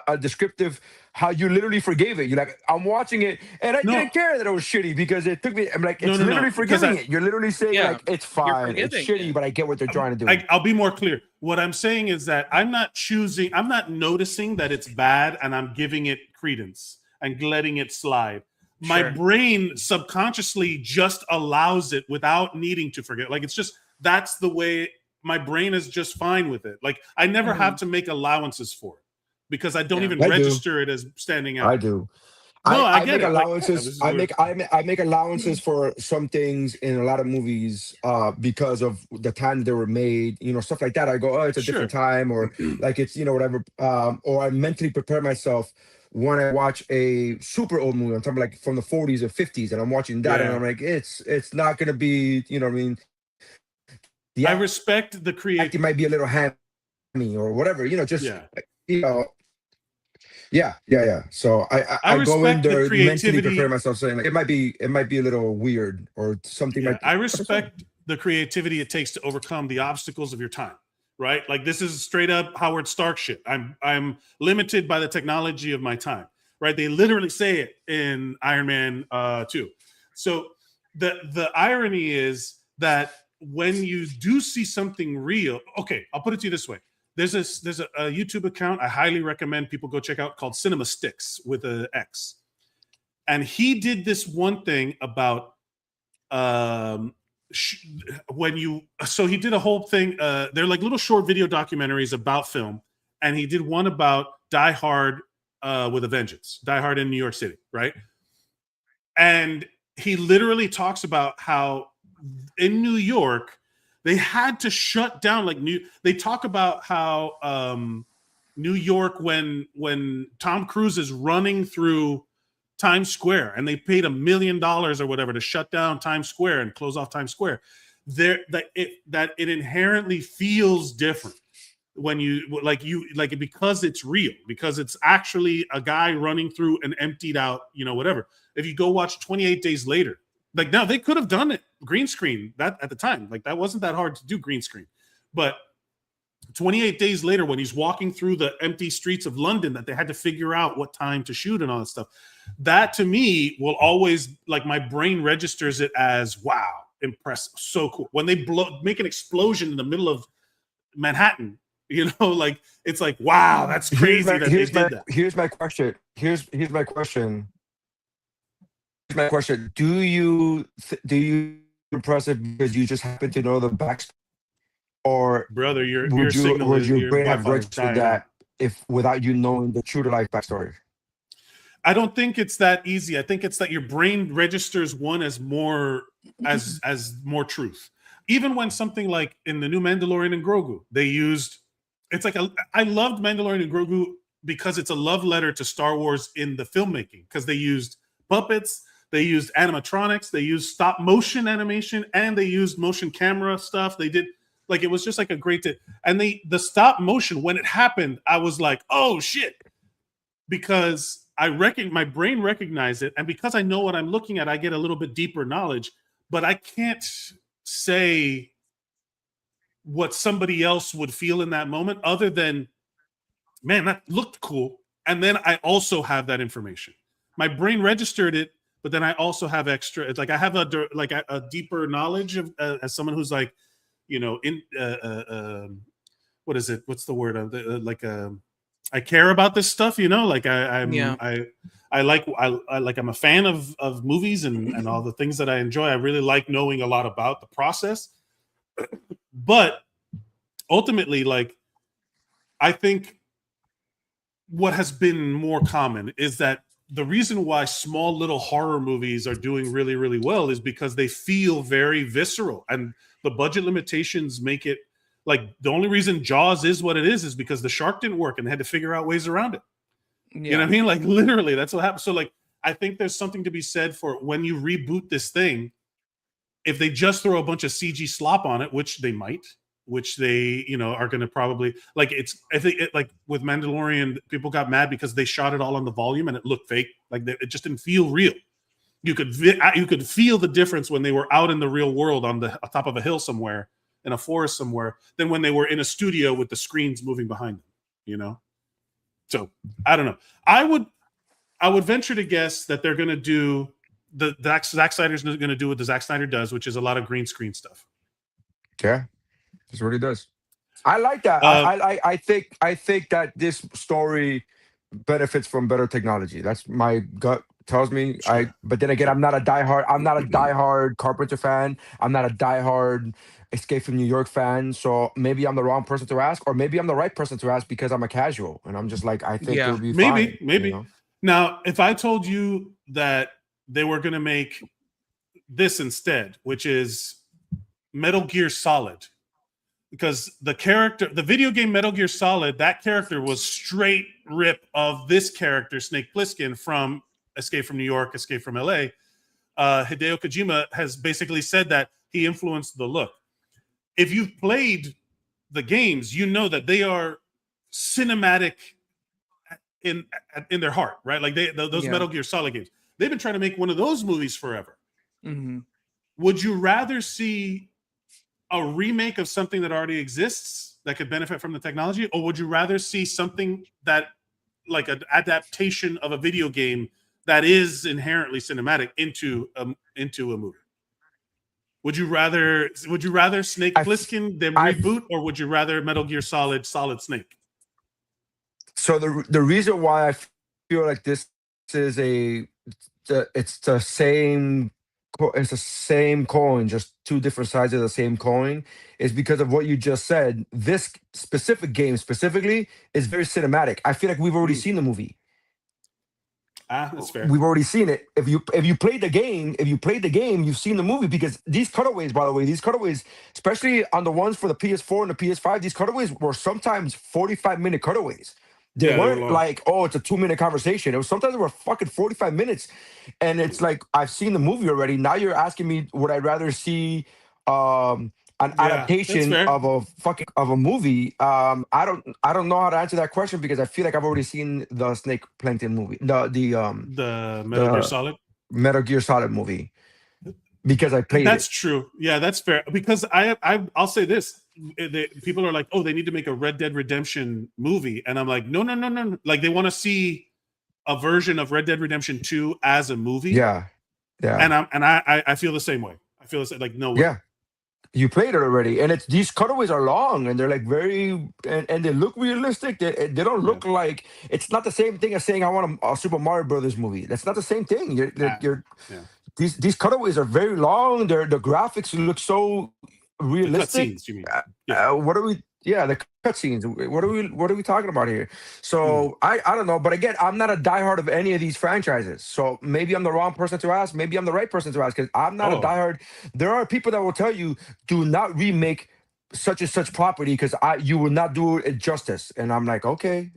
a descriptive how you literally forgave it. You're like, I'm watching it, and I didn't care that it was shitty because it took me. I'm like, it's literally forgiving it. You're literally saying like, it's fine, it's shitty, but I get what they're trying to do. I'll be more clear. What I'm saying is that I'm not noticing that it's bad, and I'm giving it credence and letting it slide. My brain subconsciously just allows it without needing to forget. Like, it's just, that's the way my brain is just fine with it. Like, I never have to make allowances for it because I don't even register it as standing out. I do. No, I make allowances. I make allowances for some things in a lot of movies because of the time they were made, stuff like that. I go, oh, it's a different time, or like it's, whatever. Or I mentally prepare myself when I watch a super old movie. I'm talking like from the 40s or 50s, and I'm watching that, and I'm like, it's not gonna be, what I mean. I respect the creativity. It might be a little hammy or whatever, Yeah. So I go in there mentally prepare myself, saying like, it might be a little weird or something. I respect the creativity it takes to overcome the obstacles of your time. Right? Like, this is straight up Howard Stark shit. I'm limited by the technology of my time. Right? They literally say it in Iron Man 2. So the irony is that when you do see something real, okay, I'll put it to you this way. There's a YouTube account I highly recommend people go check out called Cinema Sticks with an X. And he did this one thing about so he did a whole thing. They're like little short video documentaries about film, and he did one about Die Hard with a Vengeance, Die Hard in New York City, right? And he literally talks about how in New York they had to shut down they talk about how New York when Tom Cruise is running through Times Square and they paid $1 million or whatever to shut down Times Square and close off Times Square, that it inherently feels different when because it's real, because it's actually a guy running through an emptied out, whatever. If you go watch 28 Days Later, now they could have done it green screen that at the time, that wasn't that hard to do green screen, but 28 Days Later, when he's walking through the empty streets of London, that they had to figure out what time to shoot and all that stuff, that to me will always, my brain registers it as, wow, impressive, so cool. When they make an explosion in the middle of Manhattan, it's like, wow, that's crazy that they did that. Here's my question. Here's my question. Do you impressive because you just happen to know the backstory? Or brother, would your brain have registered that if without you knowing the true to life backstory? I don't think it's that easy. I think it's that your brain registers one as more as more truth. Even when something like in the new Mandalorian and Grogu, they used I loved Mandalorian and Grogu because it's a love letter to Star Wars in the filmmaking, because they used puppets, they used animatronics, they used stop motion animation, and they used motion camera stuff. They did. It was just a great and the stop motion, when it happened, I was like, oh shit, because my brain recognized it, and because I know what I'm looking at, I get a little bit deeper knowledge, but I can't say what somebody else would feel in that moment other than, man, that looked cool. And then I also have that information. My brain registered it, but then I also have extra. It's I have a deeper knowledge of as someone who's what is it? What's the word? I care about this stuff, I'm a fan of movies and all the things that I enjoy. I really like knowing a lot about the process. But ultimately, I think what has been more common is that the reason why small little horror movies are doing really, really well is because they feel very visceral, and the budget limitations make it the only reason Jaws is what it is because the shark didn't work and they had to figure out ways around it. Yeah. You know what I mean? Literally, that's what happened. So I think there's something to be said for when you reboot this thing, if they just throw a bunch of CG slop on it, which they might, which they, are going to probably I think with Mandalorian, people got mad because they shot it all on the volume and it looked fake. It just didn't feel real. You could feel the difference when they were out in the real world on top of a hill somewhere, in a forest somewhere, than when they were in a studio with the screens moving behind them, So I don't know. I would venture to guess that they're going to do Zack Snyder's going to do what the Zack Snyder does, which is a lot of green screen stuff. Yeah, that's what he does. I like that. I think that this story benefits from better technology. That's my gut tells me. Sure. But then again, I'm not a diehard Carpenter fan. I'm not a diehard Escape from New York fan. So maybe I'm the wrong person to ask, or maybe I'm the right person to ask because I'm a casual and I'm just I think it would be fine, maybe. Now, if I told you that they were going to make this instead, which is Metal Gear Solid, because the video game Metal Gear Solid, that character was straight rip of this character, Snake Plissken, from Escape from New York, Escape from LA. Hideo Kojima has basically said that he influenced the look. If you've played the games, you know that they are cinematic in their heart, right? Those Metal Gear Solid games. They've been trying to make one of those movies forever. Mm-hmm. Would you rather see a remake of something that already exists that could benefit from the technology, or would you rather see something that an adaptation of a video game that is inherently cinematic into a movie? Would you rather Snake Plissken than reboot, or would you rather Metal Gear Solid Snake? So the reason why I feel like this is it's the same it's the same coin, just two different sides of the same coin, is because of what you just said. This specific game specifically is very cinematic. I feel like we've already seen the movie. That's fair. We've already seen it. If you played the game, you've seen the movie, because these cutaways, by the way, especially on the ones for the PS4 and the PS5, these cutaways were sometimes 45-minute cutaways. They weren't like, oh, it's a 2-minute conversation. It was sometimes they were fucking 45 minutes. And it's like, I've seen the movie already. Now you're asking me, would I rather see an adaptation of a movie? I don't know how to answer that question, because I feel like I've already seen the Snake Plankton movie, the Metal Gear Solid movie, because I played That's true. Yeah, that's fair. Because I'll say this: people are like, oh, they need to make a Red Dead Redemption movie, and I'm like, no. Like, they want to see a version of Red Dead Redemption 2 as a movie. Yeah. And I feel the same way. I feel the same. Like, no way. Yeah. You played it already, and these cutaways are long, and they're like very, and they look realistic. They don't look like, it's not the same thing as saying I want a Super Mario Brothers movie. That's not the same thing. These cutaways are very long. The graphics look so realistic. The cutscenes, you mean? What are we? Yeah, the cutscenes. What are we talking about here? So I don't know, but again, I'm not a diehard of any of these franchises. So maybe I'm the wrong person to ask. Maybe I'm the right person to ask, because I'm not a diehard. There are people that will tell you, do not remake such and such property, because you will not do it justice. And I'm like, okay,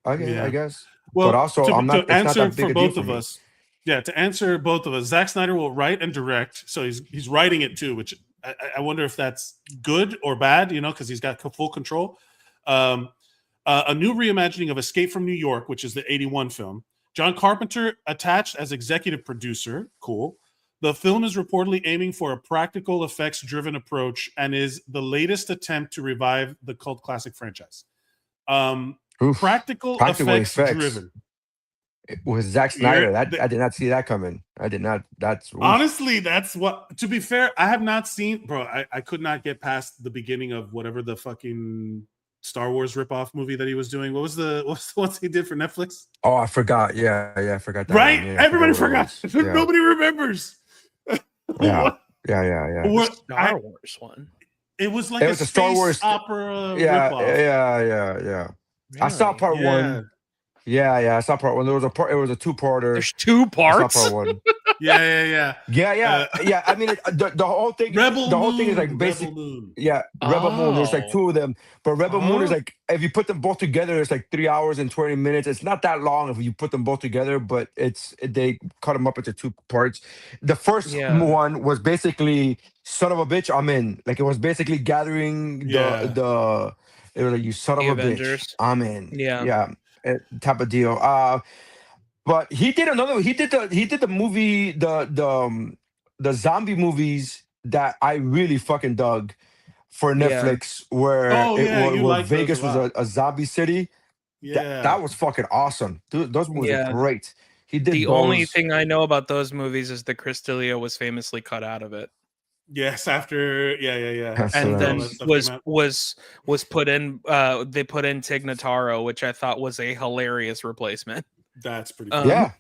I guess. Well, but also, I'm not. To answer not that big for a deal both of us. Yeah, to answer both of us, Zack Snyder will write and direct. So he's writing it too, which I wonder if that's good or bad, because he's got full control. A new reimagining of Escape from New York, which is the 81 film. John Carpenter attached as executive producer. Cool. The film is reportedly aiming for a practical effects-driven approach and is the latest attempt to revive the cult classic franchise. Practical effects driven. With Zack Snyder, I did not see that coming. I did not. Honestly, that's what. To be fair, I have not seen, bro. I could not get past the beginning of whatever the fucking Star Wars ripoff movie that he was doing. What's the ones he did for Netflix? Oh, I forgot. Yeah, I forgot that. Right? Yeah, everybody forgot. Nobody remembers. Yeah. The Star Wars one. It was like a Star Wars opera. Yeah. Really? I saw part one. Yeah, I saw part one. It was a two-parter. There's two parts. I saw part one. Yeah. I mean, the whole thing. The whole thing is like basically. Rebel Moon. Yeah, Rebel Moon. There's like two of them, but Rebel Moon is like, if you put them both together, it's like 3 hours and 20 minutes. It's not that long if you put them both together, but they cut them up into two parts. The first one was basically son of a bitch, I'm in. Like, it was basically gathering the. It was like, you son of a Avengers. bitch, I'm in. Yeah. Type of deal. But he did the movie, the zombie movies that I really fucking dug for Netflix, where Vegas was a zombie city. Yeah, that was fucking awesome. Dude, those movies are great. He did the only thing I know about those movies is that Chris D'Elia was famously cut out of it. Yes, after and then was put in. They put in Tig Notaro, which I thought was a hilarious replacement. That's pretty cool.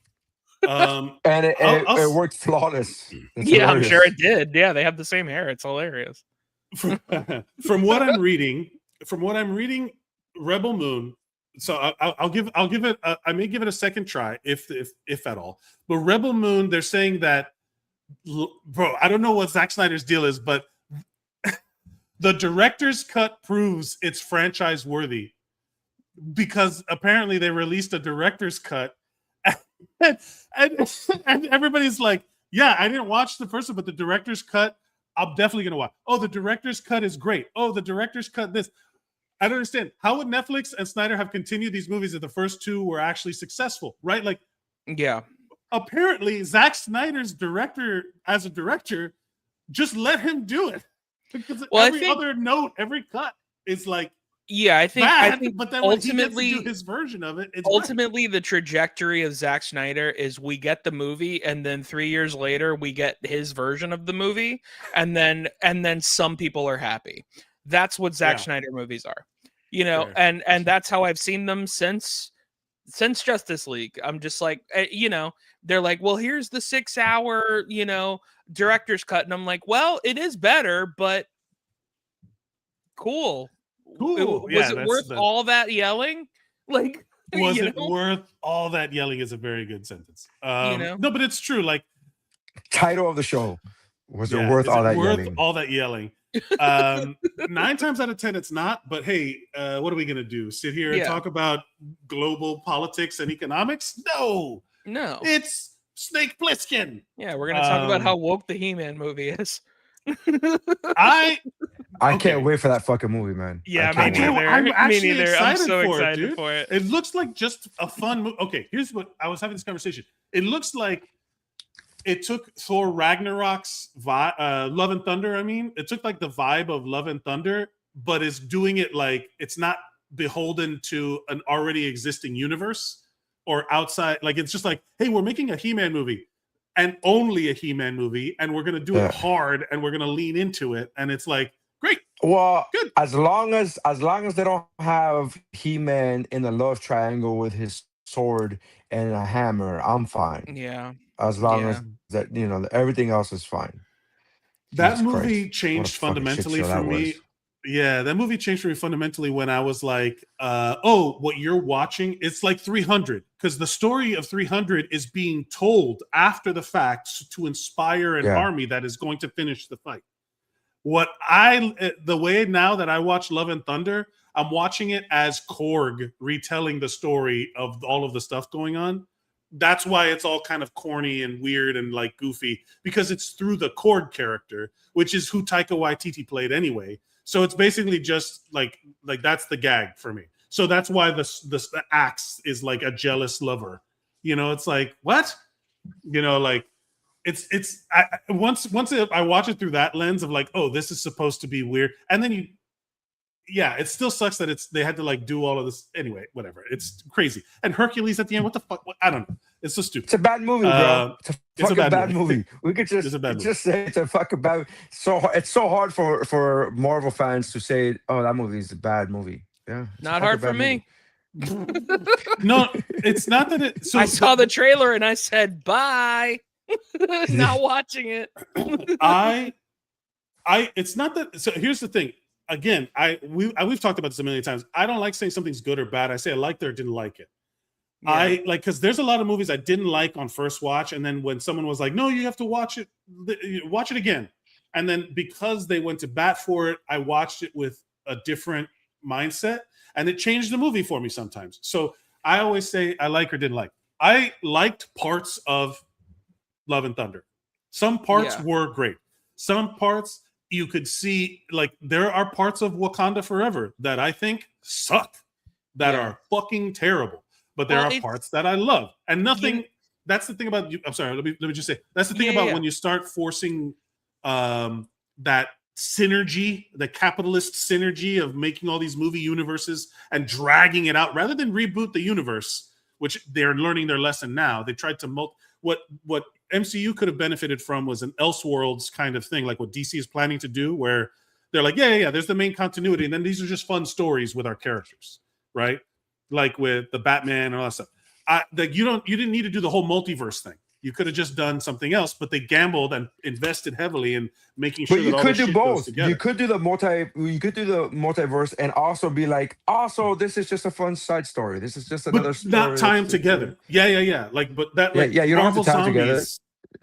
And it worked flawless. It's hilarious. I'm sure it did. Yeah, they have the same hair. It's hilarious. From what I'm reading, Rebel Moon. So I'll give it. I may give it a second try, if at all. But Rebel Moon, they're saying that. Bro, I don't know what Zack Snyder's deal is, but the director's cut proves it's franchise worthy, because apparently they released a director's cut, and everybody's like, yeah, I didn't watch the first one, but the director's cut, I'm definitely gonna watch. Oh, the director's cut is great. Oh, the director's cut this. I don't understand. How would Netflix and Snyder have continued these movies if the first two were actually successful, right? Like, yeah. Apparently, Zack Snyder's director, just let him do it. Because other note, every cut is like, I think but then ultimately, when he gets to do his version of it, the trajectory of Zack Snyder is we get the movie, and then 3 years later we get his version of the movie, and then some people are happy. That's what Zack Snyder movies are, and that's how I've seen them since since Justice League, I'm just like, they're like, well, here's the 6-hour, director's cut. And I'm like, well, it is better, but cool. Was it worth all that yelling? Like, was it worth all that yelling is a very good sentence. No, but it's true. Like, title of the show. Was it worth all that yelling? All that yelling. 9 times out of 10, it's not. But hey, what are we gonna do? Sit here and talk about global politics and economics? No, it's Snake Plissken. Yeah, we're gonna talk about how woke the He-Man movie is. I can't wait for that fucking movie, man. Yeah, me neither. I'm actually me neither. excited I'm so for excited it, for it. It looks like just a fun movie. Okay, here's what I was having this conversation. It looks like it took Thor Ragnarok's Love and Thunder. I mean, it took like the vibe of Love and Thunder, but is doing it like it's not beholden to an already existing universe or outside. Like it's just like, hey, we're making a He-Man movie. And only a He-Man movie, and we're gonna do it hard, and we're gonna lean into it, and it's like great. Well, good. As long as they don't have He-Man in a love triangle with his sword and a hammer, I'm fine. Yeah. As long as that, everything else is fine. That Jesus movie Christ. changed fundamentally for me. Was. Yeah, that movie changed for me fundamentally when I was like, what you're watching, it's like 300. Because the story of 300 is being told after the fact to inspire an army that is going to finish the fight. The way now that I watch Love and Thunder, I'm watching it as Korg retelling the story of all of the stuff going on. That's why it's all kind of corny and weird and like goofy, because it's through the Korg character, which is who Taika Waititi played anyway. So it's basically just like that's the gag for me. So that's why the axe is like a jealous lover. It's like, what? Like once I watch it through that lens of like, oh, this is supposed to be weird. And then it still sucks that they had to like do all of this anyway, whatever. It's crazy. And Hercules at the end, what the fuck? I don't know. It's so stupid. It's a bad movie, bro. It's a bad movie. We could just say it's a fucking bad. It's so hard for Marvel fans to say, oh, that movie is a bad movie. Yeah, not hard for me. No, it's not that it. So I saw the trailer and I said bye. Not watching it. It's not that. So here's the thing. Again, we've talked about this a million times. I don't like saying something's good or bad. I say I liked it or didn't like it. Yeah. I like, because there's a lot of movies I didn't like on first watch, and then when someone was like, "No, you have to watch it again," and then because they went to bat for it, I watched it with a different mindset, and it changed the movie for me sometimes. So I always say I like or didn't like. I liked parts of Love and Thunder. Some parts were great. Some parts you could see, like there are parts of Wakanda Forever that I think suck, that are fucking terrible. But there are parts that I love, and nothing. That's the thing about you. I'm sorry. Let me just say that's the thing about when you start forcing that synergy, the capitalist synergy of making all these movie universes and dragging it out rather than reboot the universe, which they're learning their lesson now. They tried to what MCU could have benefited from was an Elseworlds kind of thing, like what DC is planning to do, where they're like, there's the main continuity, and then these are just fun stories with our characters, right? Like with the Batman and all that stuff. You didn't need to do the whole multiverse thing. You could have just done something else, but they gambled and invested heavily in making sure. But you could do both. You could do the multiverse and also be like, also this is just a fun side story. This is just another story. Not timed together. Yeah. Like, but that you don't have to tie together.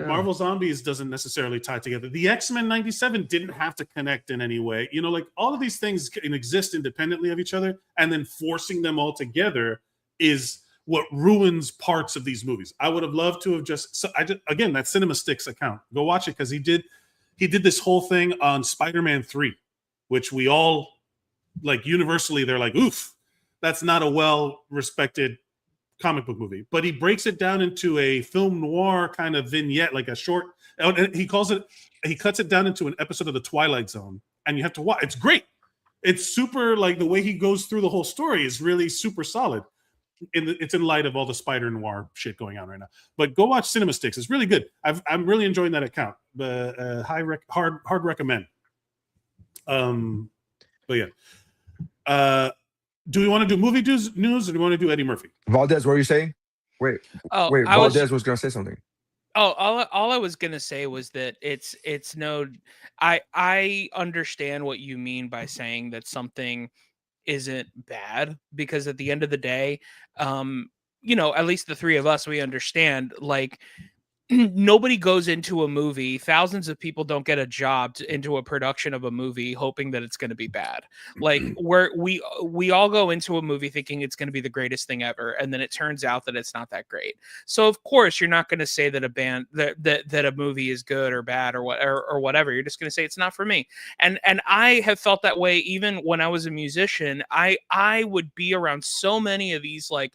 Marvel Zombies doesn't necessarily tie together. The X-Men 97 didn't have to connect in any way. Like all of these things can exist independently of each other, and then forcing them all together is what ruins parts of these movies. I would have loved to have again, that Cinema Sticks account. Go watch it, because he did this whole thing on Spider-Man 3, which we all like universally. They're like, oof, that's not a well-respected comic book movie. But he breaks it down into a film noir kind of vignette, like a short. And he cuts it down into an episode of The Twilight Zone, and you have to watch. It's great. It's super, like the way he goes through the whole story is really super solid. It's in light of all the spider noir shit going on right now. But go watch Cinema Sticks. It's really good. I'm really enjoying that account. Hard recommend. But yeah. Do we want to do movie news, or do we want to do Eddie Murphy? Valdes, what are you saying? Wait, Valdes was gonna say something. Oh, all I was gonna say was that it's no. I understand what you mean by saying that something isn't bad, because at the end of the day, at least the three of us, we understand, like, nobody goes into a movie, thousands of people don't get a job into a production of a movie hoping that it's going to be bad. Like, we all go into a movie thinking it's going to be the greatest thing ever, and then it turns out that it's not that great. So of course you're not going to say that a movie is good or bad or whatever. You're just going to say it's not for me. And I have felt that way even when I was a musician. I would be around so many of these, like,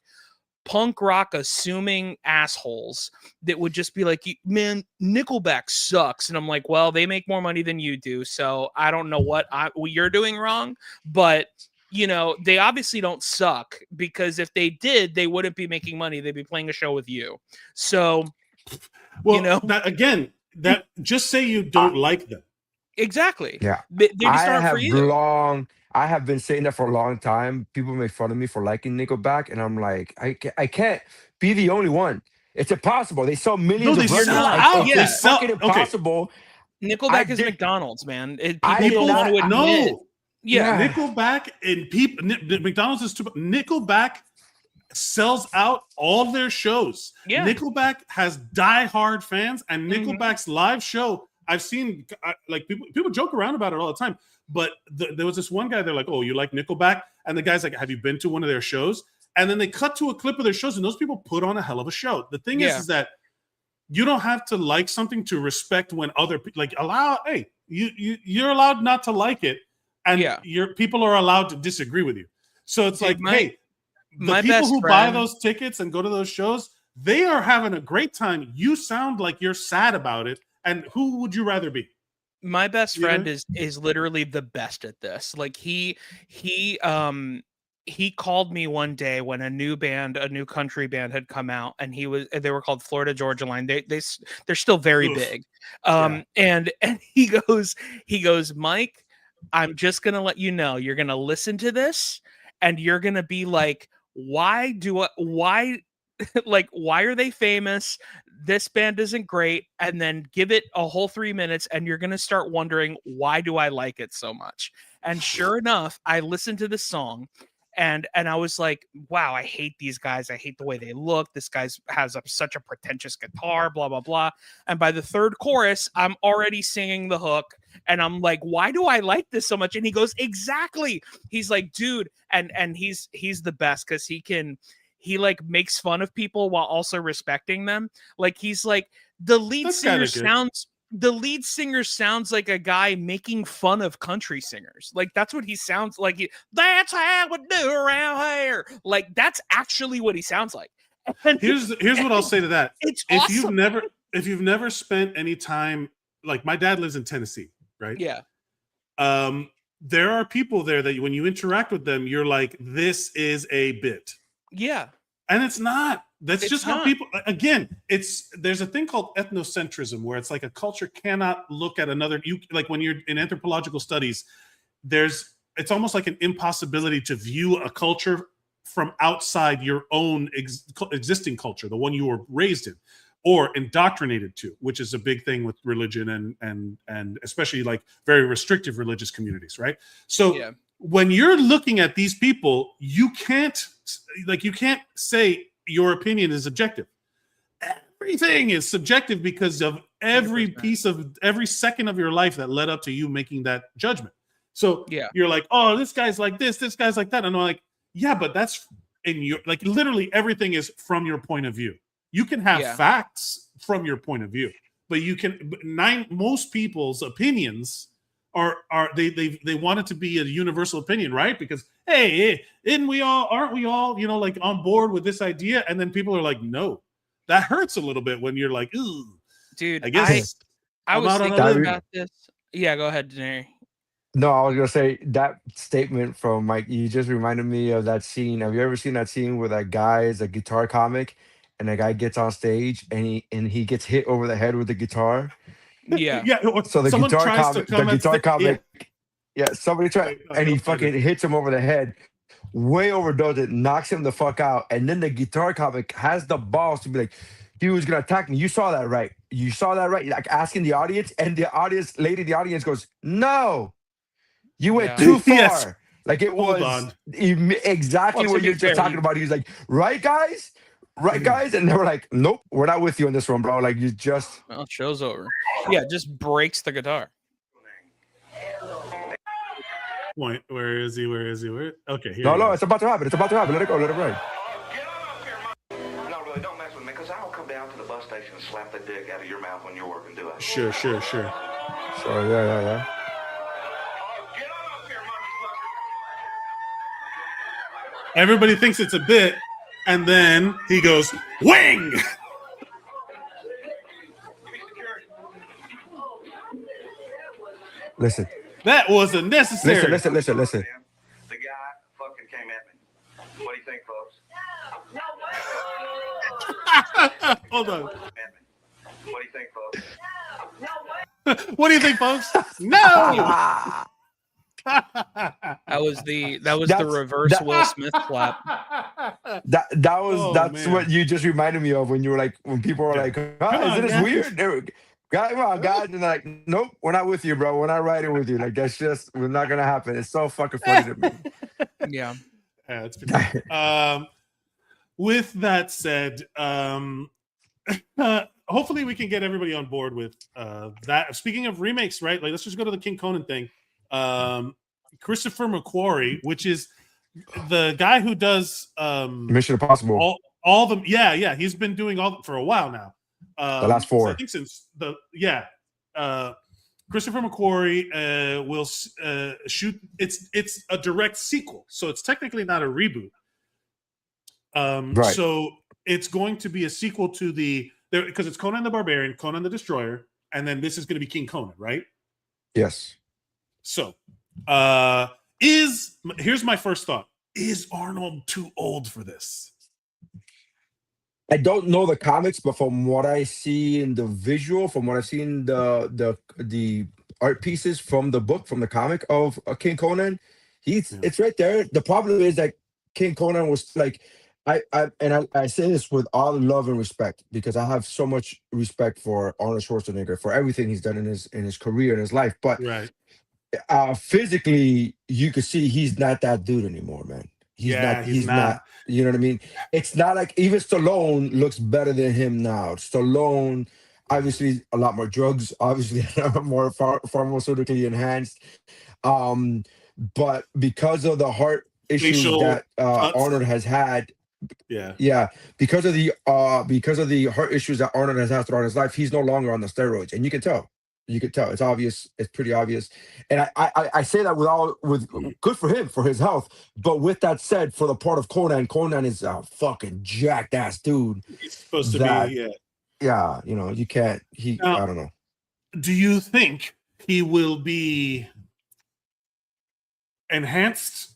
punk rock assuming assholes that would just be like, man, Nickelback sucks. And I'm like, well, they make more money than you do, so I don't know what you're doing wrong, but they obviously don't suck, because if they did, they wouldn't be making money. They'd be playing a show with you. So, that just say you don't like them. Exactly. Yeah. They just aren't for you. I have been saying that for a long time. People make fun of me for liking Nickelback, and I'm like, I can't be the only one. It's impossible. They sell millions of records. It's fucking impossible. Nickelback is McDonald's, man. People want to admit. Yeah. Nickelback and people. McDonald's is too. Nickelback sells out all their shows. Yeah. Nickelback has diehard fans, and Nickelback's live show. I've seen like people joke around about it all the time. But there was this one guy, they're like, oh, you like Nickelback? And the guy's like, have you been to one of their shows? And then they cut to a clip of their shows, and those people put on a hell of a show. The thing is that you don't have to like something to respect when other people, like, you're allowed not to like it, and your people are allowed to disagree with you. So it's the people who buy those tickets and go to those shows, they are having a great time. You sound like you're sad about it. And who would you rather be? My best friend is literally the best at this. Like, he called me one day when a new country band had come out, and they were called Florida Georgia Line. They're still very big. And he goes, Mike, I'm just gonna let you know, you're gonna listen to this and you're gonna be like, why are they famous? This band isn't great. And then give it a whole 3 minutes, and you're going to start wondering, why do I like it so much? And sure enough, I listened to this song, and I was like, wow, I hate these guys. I hate the way they look. This guy has such a pretentious guitar, blah, blah, blah. And by the third chorus, I'm already singing the hook, and I'm like, why do I like this so much? And he goes, exactly. He's like, dude. And he's the best, because he like makes fun of people while also respecting them. Like, he's like, the lead singer sounds like a guy making fun of country singers. Like, that's what he sounds like. That's how we do around here. Like, that's actually what he sounds like. And here's what I'll say to that. It's awesome. If you've never spent any time, like, my dad lives in Tennessee, right? Yeah. There are people there that when you interact with them, you're like, this is a bit. Yeah. And it's not. That's just how people, again, there's a thing called ethnocentrism, where it's like a culture cannot look at another. Like, when you're in anthropological studies, it's almost like an impossibility to view a culture from outside your own existing culture, the one you were raised in or indoctrinated to, which is a big thing with religion and especially like very restrictive religious communities, right? So when you're looking at these people, you can't say your opinion is objective. Everything is subjective because of every second of your life that led up to you making that judgment. So you're like, oh, this guy's like this guy's like that. And I'm like, yeah, but that's in your, like, literally everything is from your point of view. You can have facts from your point of view, but most people's opinions are they want it to be a universal opinion, right? Because hey, aren't we all, like, on board with this idea? And then people are like, no, that hurts a little bit when you're like, ooh, dude. I guess I was thinking about this. Yeah, go ahead, Nery. No, I was gonna say that statement from Mike. You just reminded me of that scene. Have you ever seen that scene where that guy is a guitar comic, and the guy gets on stage and he gets hit over the head with the guitar? Yeah. So the guitar comic, somebody tried, and he fucking hits him over the head. way overdoes it, knocks him the fuck out, and then the guitar comic has the balls to be like, he was gonna attack me. You saw that, right? You saw that, right? Like asking the audience, and the audience goes, "No, you went too far." Yes. Like it was exactly what you're just talking about. He's like, "Right, guys? Right, guys?" And they were like, "Nope, we're not with you on this one, bro." Like you just show's over. Yeah, just breaks the guitar. Point. Where is he? Okay, here. No, it's about to happen. Let it go. Let it ride. No, really, don't mess with me, because I don't come down to the bus station and slap the dick out of your mouth when you're working, do I? Sure. Yeah. Everybody thinks it's a bit, and then he goes, wing! Listen. That was unnecessary. Listen. The guy fucking came at me. What do you think, folks? Hold on. What do you think, folks? What do you think, folks? No! That was the reverse Will Smith clap. That's what you just reminded me of when you were like, when people were like, isn't this weird? Come on, guys. And they're like, nope, we're not with you, bro. We're not riding with you. Like, that's just, we're not going to happen. It's so fucking funny to me. Yeah. It's pretty with that said, hopefully we can get everybody on board with that. Speaking of remakes, right? Like, let's just go to the King Conan thing. Christopher McQuarrie, which is the guy who does Mission Impossible. All them. Yeah. He's been doing all for a while now. The last 4. I think since Christopher McQuarrie will shoot. It's a direct sequel, so it's technically not a reboot. Right. So it's going to be a sequel to because it's Conan the Barbarian, Conan the Destroyer, and then this is going to be King Conan, right? Yes. So, here's my first thought: is Arnold too old for this? I don't know the comics, but from what I see in the visual, from what I've seen the art pieces from the book, from the comic of King Conan, it's right there. The problem is that King Conan was like, I say this with all love and respect, because I have so much respect for Arnold Schwarzenegger for everything he's done in his career and his life. But physically, you could see he's not that dude anymore, man. He's not. You know what I mean? It's not like even Stallone looks better than him now. Stallone, obviously, a lot more drugs, obviously more pharmaceutically enhanced. But because of the heart issues that Arnold has had, because of the heart issues that Arnold has had throughout his life, he's no longer on the steroids, and you can tell. It's obvious. It's pretty obvious. And I say that with good for him, for his health. But with that said, for the part of Conan is a fucking jacked ass dude. He's supposed to be, yeah. You know, you can't. I don't know. Do you think he will be enhanced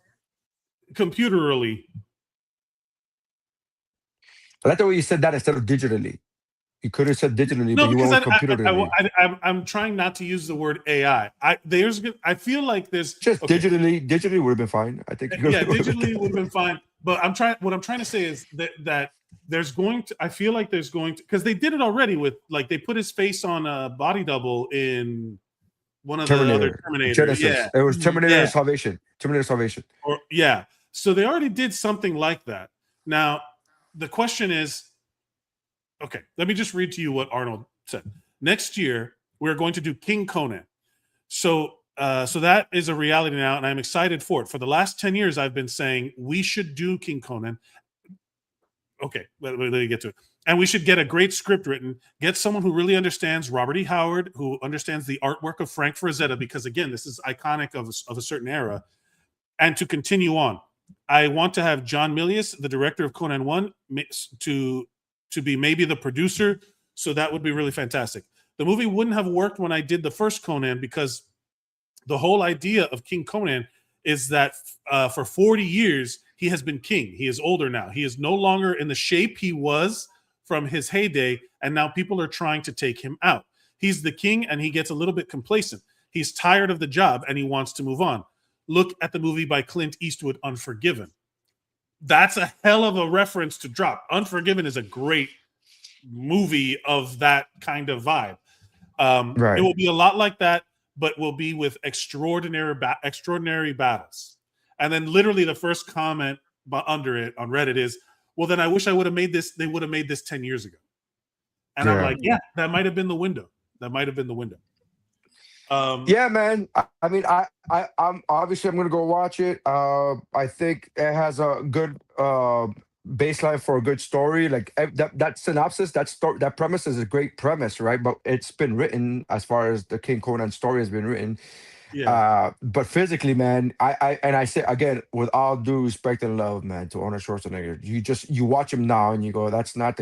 computerally? I like the way you said that instead of digitally. You could have said digitally, but you went with computerally. I'm trying not to use the word AI. I feel like there's just digitally would have been fine. I think digitally would have been fine. But what I'm trying to say is that there's going to, I feel like there's going to, because they did it already with, like, they put his face on a body double in one of the other Terminators. Genesis. It was Terminator Salvation. So they already did something like that. Now the question is, okay, let me just read to you what Arnold said. Next year, we're going to do King Conan. So that is a reality now, and I'm excited for it. For the last 10 years, I've been saying we should do King Conan. Okay, let me get to it. And we should get a great script written, get someone who really understands Robert E. Howard, who understands the artwork of Frank Frazetta, because, again, this is iconic of a certain era, and to continue on. I want to have John Milius, the director of Conan 1, to be maybe the producer, so that would be really fantastic. The movie wouldn't have worked when I did the first Conan, because the whole idea of King Conan is that for 40 years, he has been king. He is older now. He is no longer in the shape he was from his heyday, and now people are trying to take him out. He's the king, and he gets a little bit complacent. He's tired of the job, and he wants to move on. Look at the movie by Clint Eastwood, Unforgiven. that's a hell of a reference to drop. Unforgiven is a great movie of that kind of vibe. It will be a lot like that, but will be with extraordinary battles. And then literally the first comment under it on Reddit is, well, then I wish I would have made this. They would have made this 10 years ago. And I'm like, yeah, that might have been the window. Yeah, man. I mean, I'm obviously I'm gonna go watch it. I think it has a good baseline for a good story. Like that synopsis, that premise is a great premise, right? But it's been written as far as the King Conan story has been written. Yeah. But physically, man, I say again, with all due respect and love, man, to Arnold Schwarzenegger, you watch him now and you go, that's not.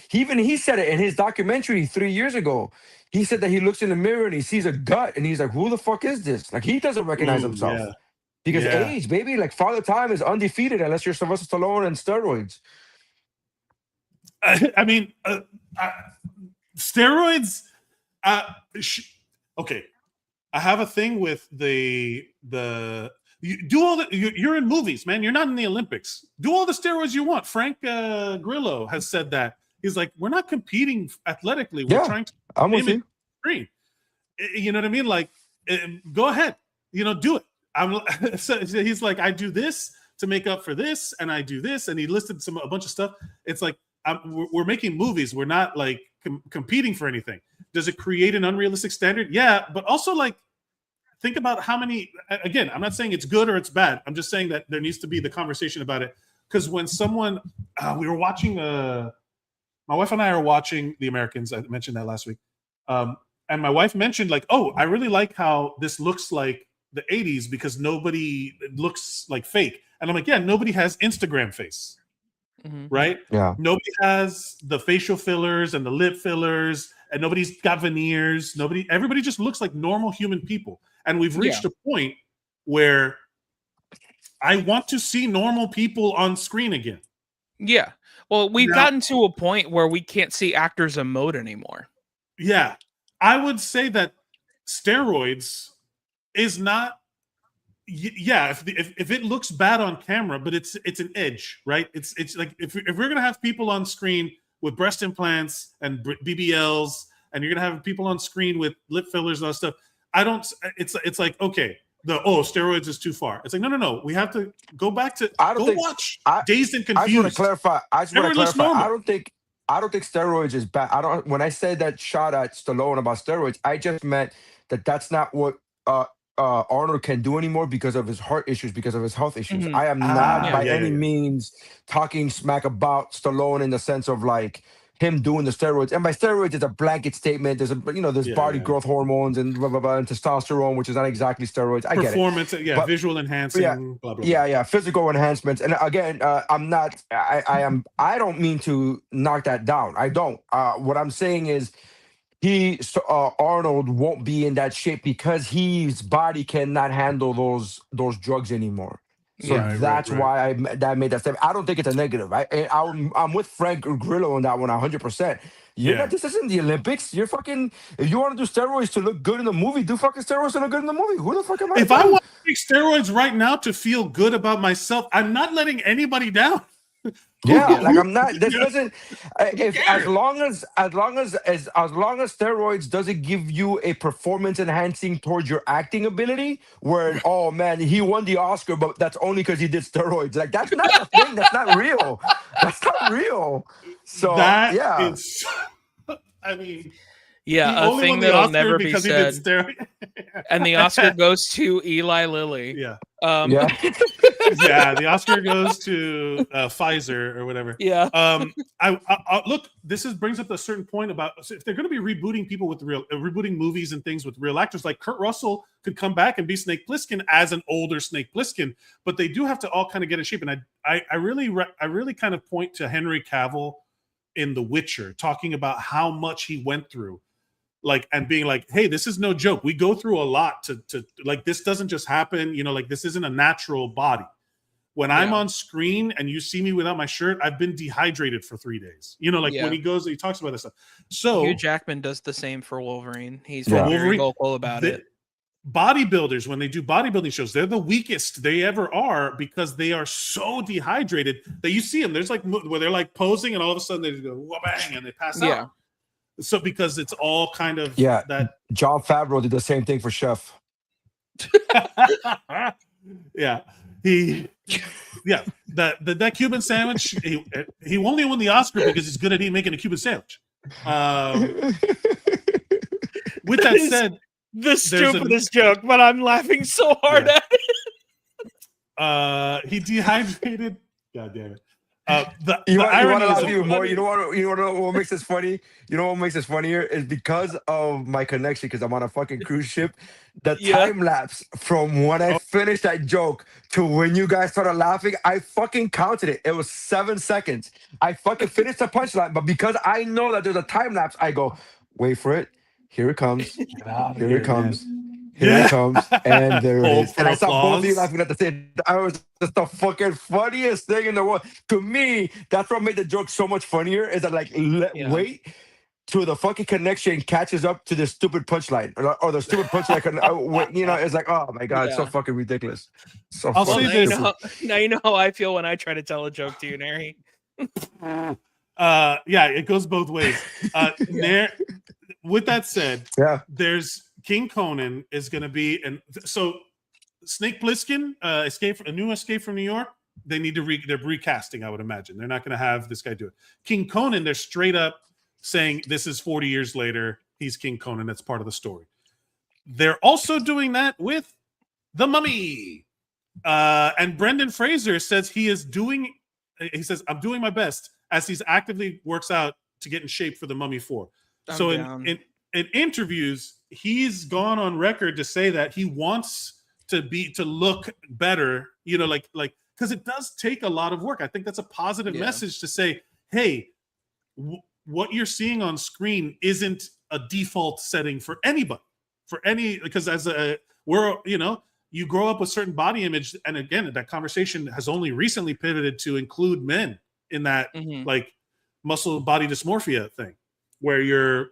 He said it in his documentary 3 years ago. He said that he looks in the mirror and he sees a gut and he's like, who the fuck is this? Like, he doesn't recognize himself. Yeah. Because age, baby, like Father Time is undefeated unless you're Sylvester Stallone and steroids. I mean, steroids. Okay, I have a thing with the you do all the you're in movies, man. You're not in the Olympics. Do all the steroids you want. Frank Grillo has said that. He's like, we're not competing athletically. We're trying to. I'm with you. Screen. You know what I mean? Like, go ahead. Do it. So he's like, I do this to make up for this, and I do this, and he listed a bunch of stuff. It's like we're making movies. We're not like competing for anything. Does it create an unrealistic standard? Yeah, but also like think about how many. Again, I'm not saying it's good or it's bad. I'm just saying that there needs to be the conversation about it. Because when someone we were watching, my wife and I are watching The Americans. I mentioned that last week, and my wife mentioned like, oh, I really like how this looks like the 80s because nobody looks like fake. And I'm like, yeah, nobody has Instagram face, right? Yeah. Nobody has the facial fillers and the lip fillers, and nobody's got veneers. Everybody just looks like normal human people. And we've reached a point where I want to see normal people on screen again. Yeah. Well, we've gotten to a point where we can't see actors emote anymore. Yeah. I would say that steroids is not, if it looks bad on camera, but it's an edge, right? It's like if we're gonna have people on screen with breast implants and BBLs, and you're gonna have people on screen with lip fillers and all that stuff, it's like, okay, steroids is too far. It's like no, we have to go back to watch Dazed and Confused. I just want to clarify. I don't think steroids is bad. When I said that shot at Stallone about steroids, I just meant that's not what Arnold can do anymore because of his heart issues, because of his health issues. I am not by any means talking smack about Stallone in the sense of like him doing the steroids. And by steroids, it's a blanket statement. There's there's body growth hormones and blah blah blah, and testosterone, which is not exactly steroids. I get it. Performance, visual enhancing, blah blah blah. Physical enhancements. And again, I'm not. I don't mean to knock that down. I don't. What I'm saying is, Arnold won't be in that shape because his body cannot handle those drugs anymore. So that's why I made that statement. I don't think it's a negative. I'm with Frank Grillo on that one 100%. This isn't the Olympics. You're fucking. If you want to do steroids to look good in the movie, do fucking steroids to look good in the movie. Who the fuck am I? If I want to take steroids right now to feel good about myself, I'm not letting anybody down. I'm not. This doesn't. As long as steroids doesn't give you a performance enhancing towards your acting ability, where oh man, he won the Oscar, but that's only because he did steroids. Like that's not a thing. That's not real. That's not real. So is. I mean. Yeah, a thing that'll never be said. And the Oscar goes to Eli Lilly. Yeah. The Oscar goes to Pfizer or whatever. Yeah. I look, brings up a certain point about if they're going to be rebooting people with rebooting movies and things with real actors, like Kurt Russell could come back and be Snake Plissken as an older Snake Plissken, but they do have to all kind of get in shape. And I really kind of point to Henry Cavill in The Witcher, talking about how much he went through. Like, and being like, hey, this is no joke. We go through a lot to like, this doesn't just happen, like this isn't a natural body. When I'm on screen and you see me without my shirt, I've been dehydrated for 3 days. When he talks about this stuff. So Hugh Jackman does the same for Wolverine. He's very vocal about it. bodybuilders, when they do bodybuilding shows, they're the weakest they ever are because they are so dehydrated that you see them. There's like where they're like posing and all of a sudden they just go bang and they pass out. So because it's all kind of that. John Favreau did the same thing for Chef. Yeah, that Cuban sandwich. He only won the Oscar because he's good at making a Cuban sandwich. With that said, the stupidest joke, but I'm laughing so hard at it. He dehydrated. God damn it. You want to laugh even more? You know what makes this funny? You know what makes this funnier is because of my connection. Because I'm on a fucking cruise ship. The time lapse from when I finished that joke to when you guys started laughing, I fucking counted it. It was 7 seconds. I fucking finished the punchline, but because I know that there's a time lapse, I go, wait for it. Here it comes. Here it comes. Here it comes. And there it is. And I saw both of you laughing at the same time. I was just the fucking funniest thing in the world. To me, that's what made the joke so much funnier is that like, wait till the fucking connection catches up to the stupid punchline. Or the stupid punchline. You know, it's like, oh my God, it's so fucking ridiculous. So I'll say this. Now you know how I feel when I try to tell a joke to you, Nery. It goes both ways. With that said, there's King Conan is going to be, and so Snake Plissken, a new Escape from New York. They need to they're recasting. I would imagine they're not going to have this guy do it. King Conan, they're straight up saying this is 40 years later. He's King Conan. That's part of the story. They're also doing that with The Mummy, and Brendan Fraser says he is doing. He says I'm doing my best as he's actively works out to get in shape for The Mummy 4. So in interviews, he's gone on record to say that he wants to look better, you know, like because it does take a lot of work. I think that's a positive message to say, hey, what you're seeing on screen isn't a default setting for anybody, because you grow up with certain body image, and again, that conversation has only recently pivoted to include men in that like muscle body dysmorphia thing, where you're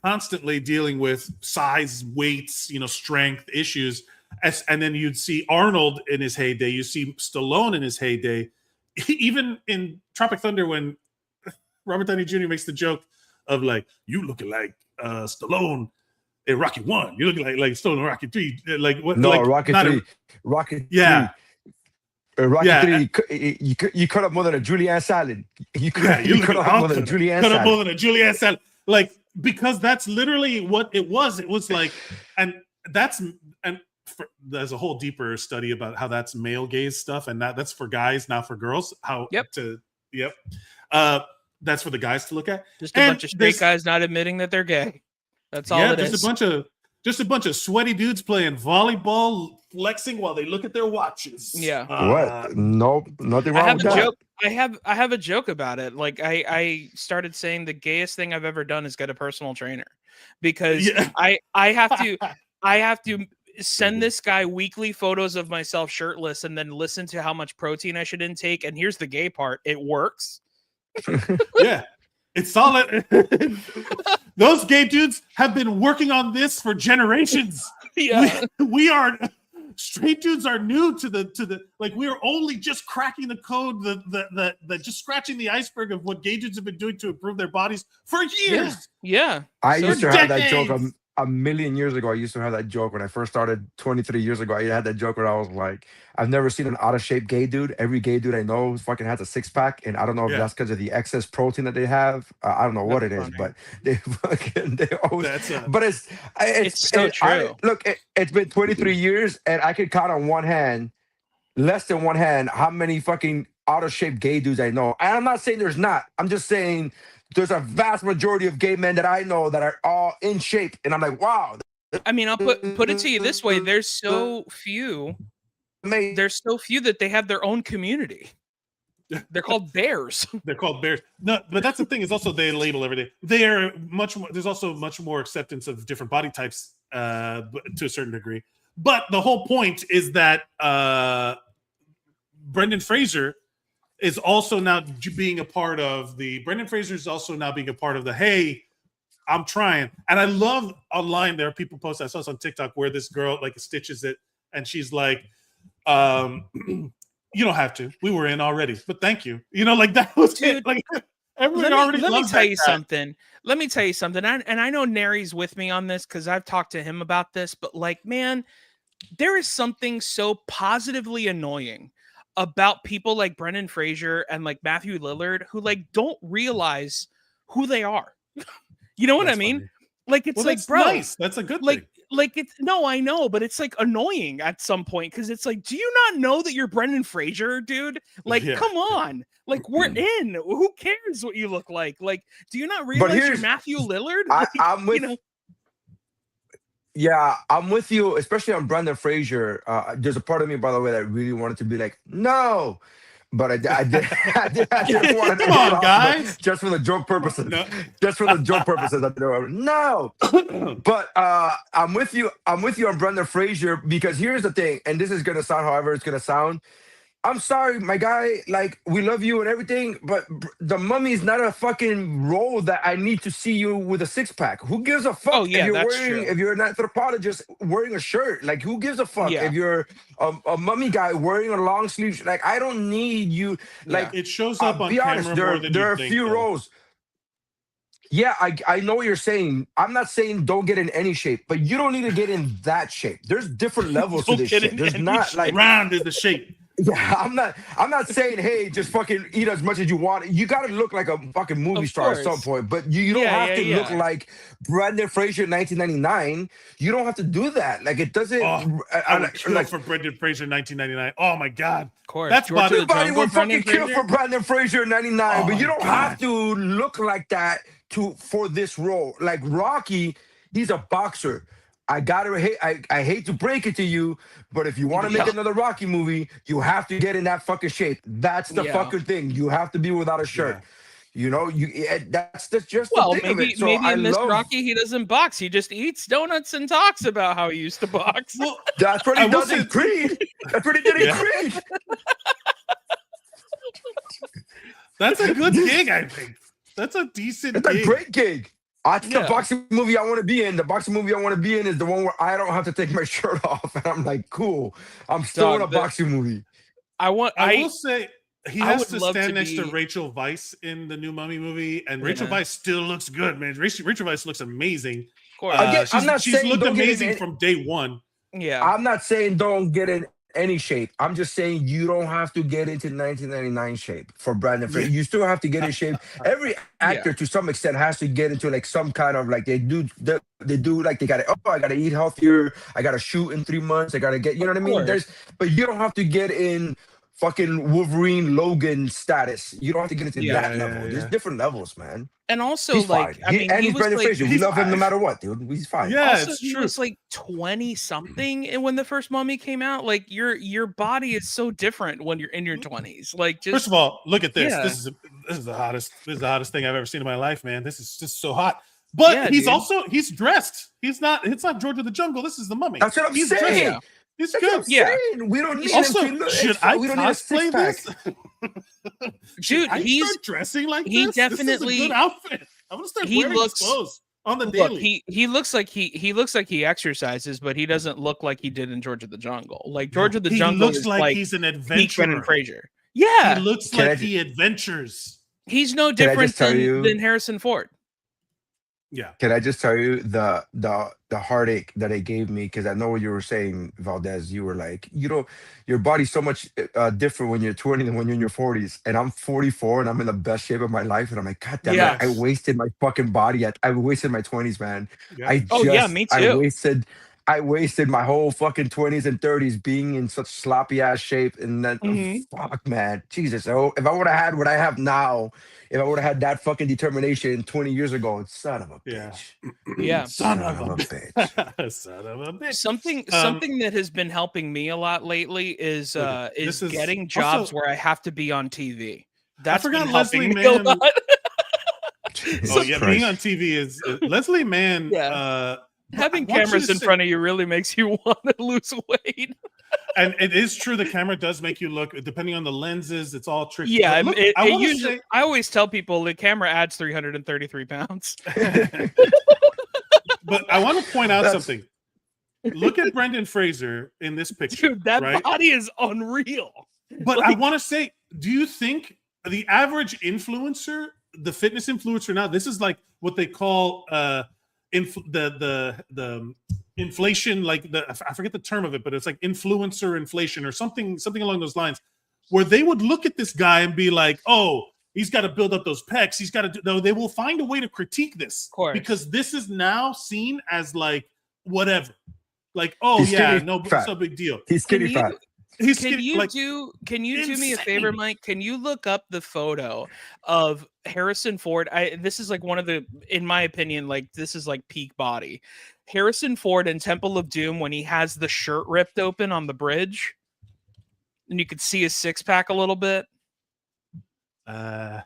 constantly dealing with size, weights, strength issues. And then you'd see Arnold in his heyday. You see Stallone in his heyday. Even in Tropic Thunder, when Robert Downey Jr. makes the joke of like, you looking like Stallone in Rocky 1. You looking like Stallone in Rocky 3. Like what? No, like, Rocky 3. Rocky 3. Yeah. Rocky 3, you cut up more than a julienne salad. You cut up more than a julienne salad. Cut up more than a julienne salad. Like, because that's literally what it was. It was like, there's a whole deeper study about how that's male gaze stuff, and that's for guys, not for girls. That's for the guys to look at. Just a bunch of straight guys not admitting that they're gay. That's all it is. Just a bunch of sweaty dudes playing volleyball, flexing while they look at their watches. Yeah. What? Nope. Nothing wrong with that. Joke. I have a joke about it. Like I started saying the gayest thing I've ever done is get a personal trainer, because I have to send this guy weekly photos of myself shirtless and then listen to how much protein I should intake. And here's the gay part. It works. Yeah. It's solid. Those gay dudes have been working on this for generations. Yeah. We are straight dudes are new to the like, we're only just cracking the code, the just scratching the iceberg of what gay dudes have been doing to improve their bodies for years. Yeah. I used to have that joke a million years ago. I used to have that joke when I first started 23 years ago. I had that joke where I was like, I've never seen an out of shape gay dude. Every gay dude I know fucking has a 6-pack, and I don't know if that's because of the excess protein that they have. I don't know what it is, but they always. But it's so true. It's been 23 years, and I can count on one hand, less than one hand, how many fucking out of shape gay dudes I know. And I'm not saying there's not. I'm just saying there's a vast majority of gay men that I know that are all in shape, and I'm like, wow. I mean, I'll put it to you this way: there's so few that they have their own community. They're called bears. They're called bears. No, but that's the thing, is also they label everything. They are much more. There's also much more acceptance of different body types to a certain degree. But the whole point is that Brendan Fraser is also now being a part of the. Brendan Fraser is also now being a part of the. Hey, I'm trying. And I love online, there are people post, I saw this on TikTok where this girl like stitches it and she's like, you don't have to. We were in already, but thank you. You know, like that was it. Like everyone already let me loves tell that you guy. something. Let me tell you something. And I know Nery's with me on this because I've talked to him about this, but like, man, there is something so positively annoying about people like Brendan Fraser and like Matthew Lillard who like don't realize who they are. You know what I mean? Funny. Like it's Well, like, that's bro, nice. That's a good like thing. like it's no, I know, but it's like annoying at some point because it's like, do you not know that you're Brendan Fraser, dude? Like, come on, like we're in. Who cares what you look like? Like, do you not realize you're Matthew Lillard? Like, I'm with. Yeah, I'm with you, especially on Brendan Fraser. There's a part of me, by the way, that really wanted to be like, no, but I just wanted to come on, guys, just for the joke purposes. No. Just for the joke purposes. No, but I'm with you. I'm with you on Brendan Fraser because here's the thing, and this is gonna sound however it's gonna sound. I'm sorry, my guy. Like, we love you and everything, but The Mummy is not a fucking role that I need to see you with a six pack. Who gives a fuck if you're wearing, if you're an anthropologist wearing a shirt? Like, who gives a fuck if you're a mummy guy wearing a long sleeve? Like, I don't need you. Like, it shows up on be honest, camera more than there you are a think, few though. roles. Yeah, I know what you're saying. I'm not saying don't get in any shape, but you don't need to get in that shape. There's different levels to this shit. There's not like round is the shape. Yeah, I'm not saying, hey, just fucking eat as much as you want. You got to look like a fucking movie star at some point, but you don't have to look like Brendan Fraser in 1999. You don't have to do that. Like, it doesn't. I would kill for Brendan Fraser in 1999. Oh my god, of course, that's everybody would fucking kill for Brendan Fraser in 99, but you don't have to look like that for this role. Like Rocky, he's a boxer. I hate to break it to you, but if you want to make another Rocky movie, you have to get in that fucking shape. That's the fucking thing. You have to be without a shirt. You know, that's just the thing of it. So maybe in this Rocky he doesn't box. He just eats donuts and talks about how he used to box. Well, that's what he does in Creed. That's what he did in Creed. That's a good gig, I think. That's a decent gig. It's a great gig. That's the boxing movie I want to be in. The boxing movie I want to be in is the one where I don't have to take my shirt off. And I'm like, cool. I'm still in a boxing movie. I will say he has to stand next to Rachel Weisz in the new Mummy movie. And Rachel Weisz still looks good, man. Rachel Weisz looks amazing. She's looked amazing from day one. Yeah. I'm not saying don't get in any shape. I'm just saying you don't have to get into 1999 shape for Brendan Fraser. You still have to get in shape. Every actor to some extent has to get into like some kind of like they do like they gotta I gotta eat healthier, I gotta shoot in 3 months, I gotta get, you know what I mean? But you don't have to get in fucking Wolverine Logan status. You don't have to get into that level. There's different levels, man. And also, he's like, fine. He's Brendan Fraser. We love him no matter what, dude. He's fine. Yeah, also, he was like 20 something when the first Mummy came out. Like, your body is so different when you're in your 20s. Like, just first of all, look at this. This is the hottest thing I've ever seen in my life, man. This is just so hot. But he's dressed. It's not George of the Jungle. This is the Mummy. That's what I'm saying. He's good. We don't need should I cosplay this? Dude, he's start dressing like he this? Definitely this is a good outfit. I'm gonna start wearing his clothes on the daily. He looks like he exercises, but he doesn't look like he did in George of the Jungle. Like George of the Jungle looks like he's an adventurer. Brendan Fraser. Yeah, he looks like he adventures. He's no different than Harrison Ford. Yeah. Can I just tell you the heartache that it gave me? Because I know what you were saying, Valdes. You were like, your body's so much different when you're 20 than when you're in your 40s. And I'm 44 and I'm in the best shape of my life. And I'm like, God damn it, I wasted my fucking body. I wasted my 20s, man. Yeah. Me too. I wasted my whole fucking 20s and 30s being in such sloppy ass shape. And then, fuck, man. Jesus. So if I would have had what I have now, if I would have had that fucking determination 20 years ago, son of a bitch. Yeah. Son of a bitch. Son of a bitch. Something that has been helping me a lot lately is getting jobs where I have to be on TV. That's been helping me a lot. Being on TV is Leslie Mann. Having cameras in front of you really makes you want to lose weight. And it is true the camera does make you look, depending on the lenses, it's all tricky. Yeah, look, I always tell people the camera adds 333 pounds. But I want to point out something. Look at Brendan Fraser in this picture. Dude, that body is unreal. But I want to say, do you think the average influencer, the fitness influencer now, this is like what they call the inflation, like I forget the term of it, but it's like influencer inflation or something along those lines, where they would look at this guy and be like, oh, he's got to build up those pecs. He's got to do, they will find a way to critique this, because this is now seen as like whatever, like, oh, he's yeah, no, it's no big deal. He's skinny fat. Can you do me a favor, Mike? Can you look up the photo of Harrison Ford? This is like one of the, in my opinion, like this is like peak body. Harrison Ford in Temple of Doom when he has the shirt ripped open on the bridge, and you could see his six pack a little bit. Speaking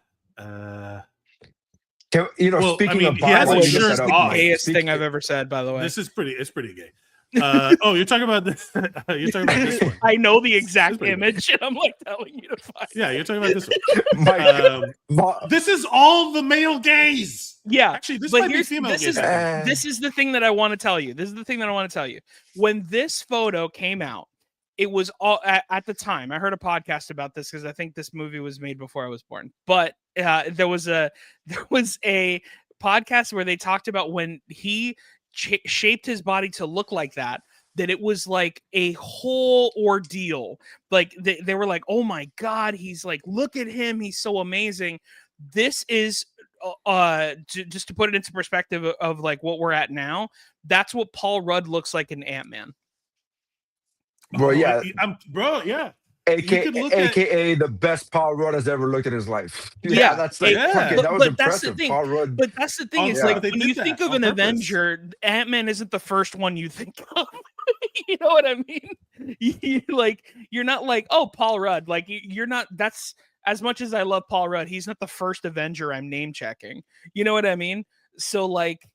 of body, this is the gayest thing I've ever said. By the way, it's pretty gay. You're talking about this. You're talking about this one. I know the exact image, and I'm like telling you to find. Yeah, you're talking about this one. This is all the male gays. Yeah, actually, this might be female gays. This is the thing that I want to tell you. When this photo came out, it was all at the time. I heard a podcast about this because I think this movie was made before I was born. But there was a podcast where they talked about when he shaped his body to look like that it was like a whole ordeal. Like they were like, oh my God, he's like, look at him, he's so amazing. This is just to put it into perspective of like what we're at now, that's what Paul Rudd looks like in Ant-Man. Bro, yeah. Yeah. AKA the best Paul Rudd has ever looked in his life. Yeah, that's like fucking, that was impressive. Paul Rudd. But that's the thing, is like when you think of an Avenger, Ant-Man isn't the first one you think of. You know what I mean? You're not like, oh, Paul Rudd. Like you're not. That's, as much as I love Paul Rudd, he's not the first Avenger I'm name checking. You know what I mean? So like,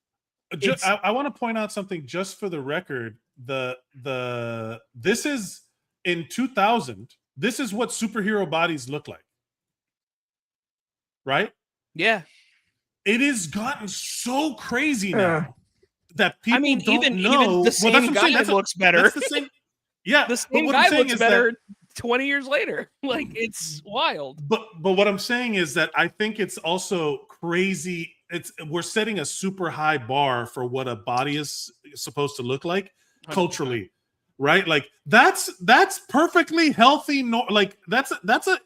I want to point out something just for the record. This is in 2000. This is what superhero bodies look like, right? Yeah. It has gotten so crazy now that people even the same guy looks better. That's the same. Yeah, the same guy looks better 20 years later. Like, it's wild. But what I'm saying is that I think it's also crazy. We're setting a super high bar for what a body is supposed to look like 100%. Culturally. Right, like that's perfectly healthy. Like that's an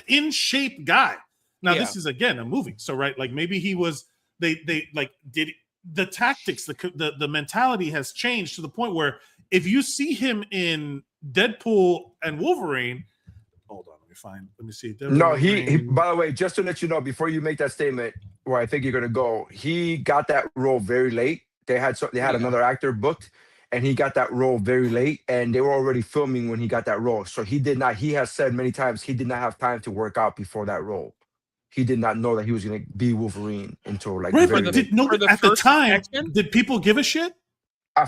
in shape guy. Now this is again a movie, so right, like maybe he was. They like did the tactics, the mentality has changed to the point where if you see him in Deadpool and Wolverine, hold on, let me see. No, he. By the way, just to let you know, before you make that statement, where I think you're gonna go, he got that role very late. They had another actor booked. And he got that role very late, and they were already filming when he got that role. So he has said many times he did not have time to work out before that role. He did not know that he was going to be Wolverine until like at the time. X-Men? Did people give a shit?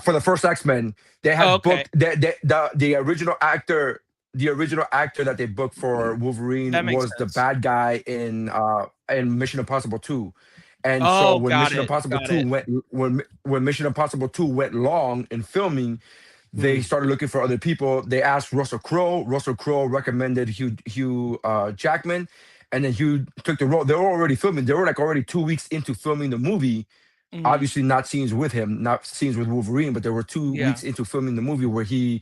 For the first X-Men, they had booked the original actor. The original actor that they booked for Wolverine was the bad guy in Mission Impossible 2. And so when Mission Impossible 2 when Mission Impossible 2 went long in filming, they started looking for other people. They asked Russell Crowe. Russell Crowe recommended Hugh Jackman, and then Hugh took the role. They were already filming. They were like already 2 weeks into filming the movie. Mm-hmm. Obviously, not scenes with him, not scenes with Wolverine, but there were 2 weeks into filming the movie where he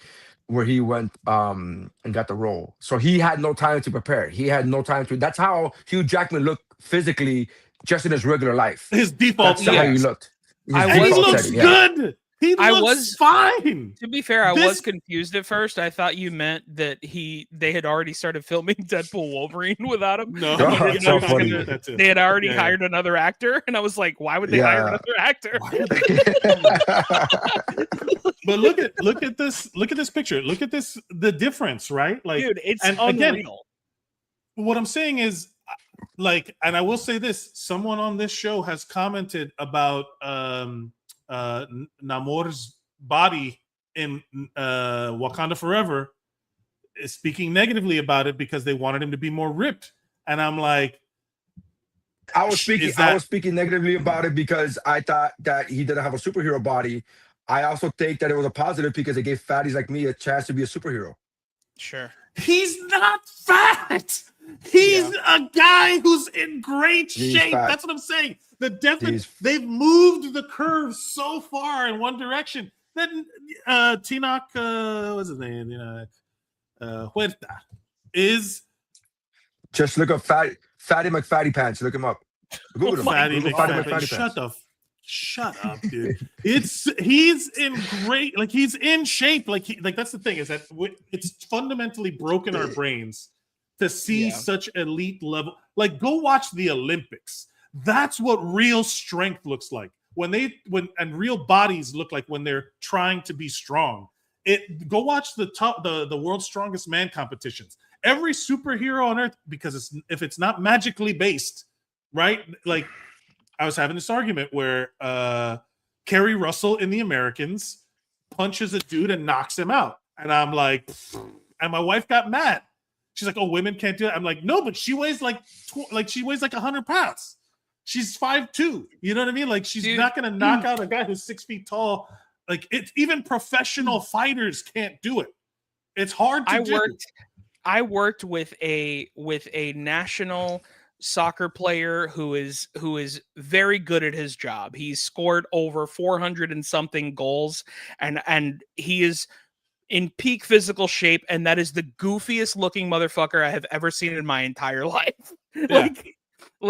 went and got the role. So he had no time to prepare. He had no time to. That's how Hugh Jackman looked physically. Just in his regular life, his default. That's how he looked. He looks good. He looks fine. To be fair, I was confused at first. I thought you meant that they had already started filming Deadpool Wolverine without him. No, they had already hired another actor, and I was like, why would they hire another actor? But look at this picture. Look at this. The difference, right? Like, dude, it's unreal. Again, what I'm saying is. Like, and I will say this: someone on this show has commented about Namor's body in Wakanda Forever is speaking negatively about it because they wanted him to be more ripped. And I'm like, I was speaking negatively about it because I thought that he didn't have a superhero body. I also think that it was a positive because it gave fatties like me a chance to be a superhero. Sure. He's not fat. He's a guy who's in great shape. Fat. That's what I'm saying. They've moved the curve so far in one direction. Then Tinoch, what's his name? Huerta is just look up Fatty McFatty Pants. Look him up. Google him. Fatty McFatty Pants. Shut up, dude. He's in great, like he's in shape. Like that's the thing is that it's fundamentally broken our brains to see such elite level. Like go watch the Olympics. That's what real strength looks like and real bodies look like when they're trying to be strong. Go watch the world's strongest man competitions. Every superhero on earth, because if it's not magically based, right? Like I was having this argument where Kerry Russell in The Americans punches a dude and knocks him out, and I'm like, and my wife got mad. She's like, "Oh, women can't do it." I'm like, "No, but she weighs like 100 pounds. She's 5'2". You know what I mean? Like she's not gonna knock out a guy who's 6 feet tall. Like it's even professional fighters can't do it. It's hard to do. I worked with a national soccer player who is very good at his job. He's scored over 400 and something goals, and he is in peak physical shape, and that is the goofiest looking motherfucker I have ever seen in my entire life. Yeah. But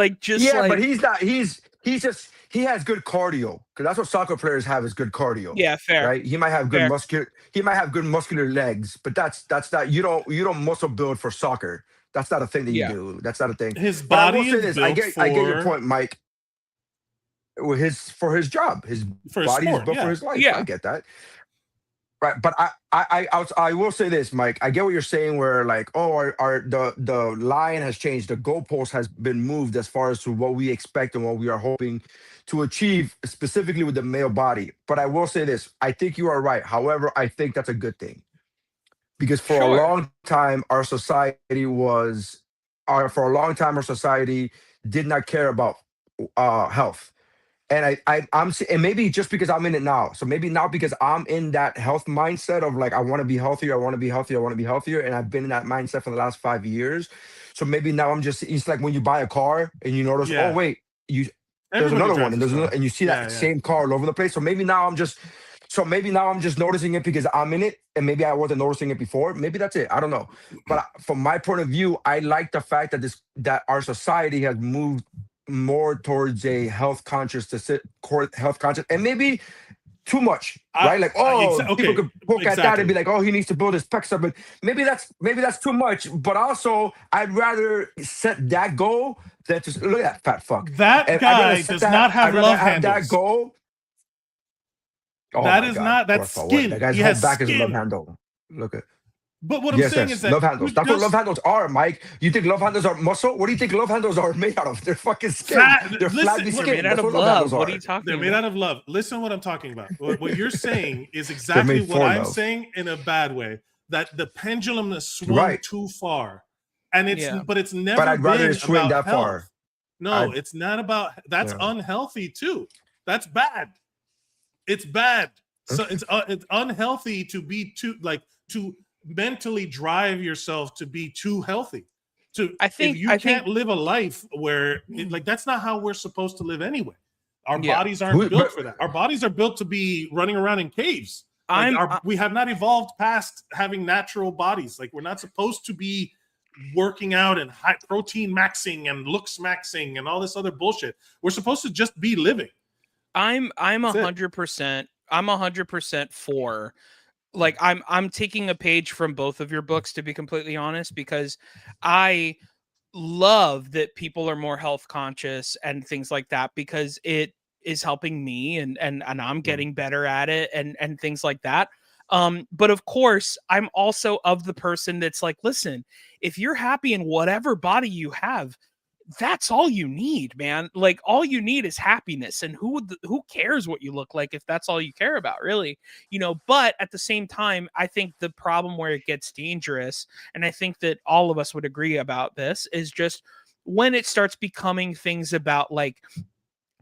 he has good cardio because that's what soccer players have is good cardio. Yeah, fair. Right? He might have good muscular legs, but that's not you don't muscle build for soccer. That's not a thing that you do. That's not a thing. His body is built I get your point, Mike. For his job, his body is built for his life. Yeah. I get that. Right, but I will say this, Mike. I get what you're saying. Where like, the line has changed. The goalpost has been moved as far as to what we expect and what we are hoping to achieve, specifically with the male body. But I will say this: I think you are right. However, I think that's a good thing because for a long time, our society did not care about health. And I'm and maybe just because I'm in it now. So maybe now because I'm in that health mindset of like I want to be healthier, and I've been in that mindset for the last 5 years. So maybe now it's like when you buy a car and you notice, oh wait, there's another one, and you see that same car all over the place. So maybe now I'm just noticing it because I'm in it, and maybe I wasn't noticing it before. Maybe that's it. I don't know. But from my point of view, I like the fact that our society has moved more towards a health conscious, and maybe too much, right? Like, people could poke at that and be like, oh, he needs to build his pecs up, but maybe that's too much. But also, I'd rather set that goal than just look at that fat fuck. That guy does not have love handles. That goal. Oh that's skin. That guy's whole back is a love handle. Look at. But what I'm saying is that love handles. That's what love handles are, Mike. You think love handles are muscle? What do you think love handles are made out of? They're fucking skin. They're flabby skin. Made out of love. What are you talking about? They're made out of love. Listen to what I'm talking about. What you're saying is exactly what I'm saying in a bad way. That the pendulum has swung too far, and but it's never. But I'd rather been swing about that health. far. No, it's not about. That's unhealthy too. That's bad. It's bad. So it's unhealthy to be to mentally drive yourself to be too healthy. I think you can't live a life where that's not how we're supposed to live anyway. Our bodies aren't built for that. Our bodies are built to be running around in caves. We have not evolved past having natural bodies. Like we're not supposed to be working out and high protein maxing and looks maxing and all this other bullshit. We're supposed to just be living. I'm 100%. I'm 100% for. Like I'm taking a page from both of your books, to be completely honest, because I love that people are more health conscious and things like that, because it is helping me and I'm getting better at it and things like that. But of course, I'm also of the person that's like, listen, if you're happy in whatever body you have, that's all you need, man. Like all you need is happiness, and who cares what you look like if that's all you care about, really, but at the same time, I think the problem where it gets dangerous, and I think that all of us would agree about this, is just when it starts becoming things about like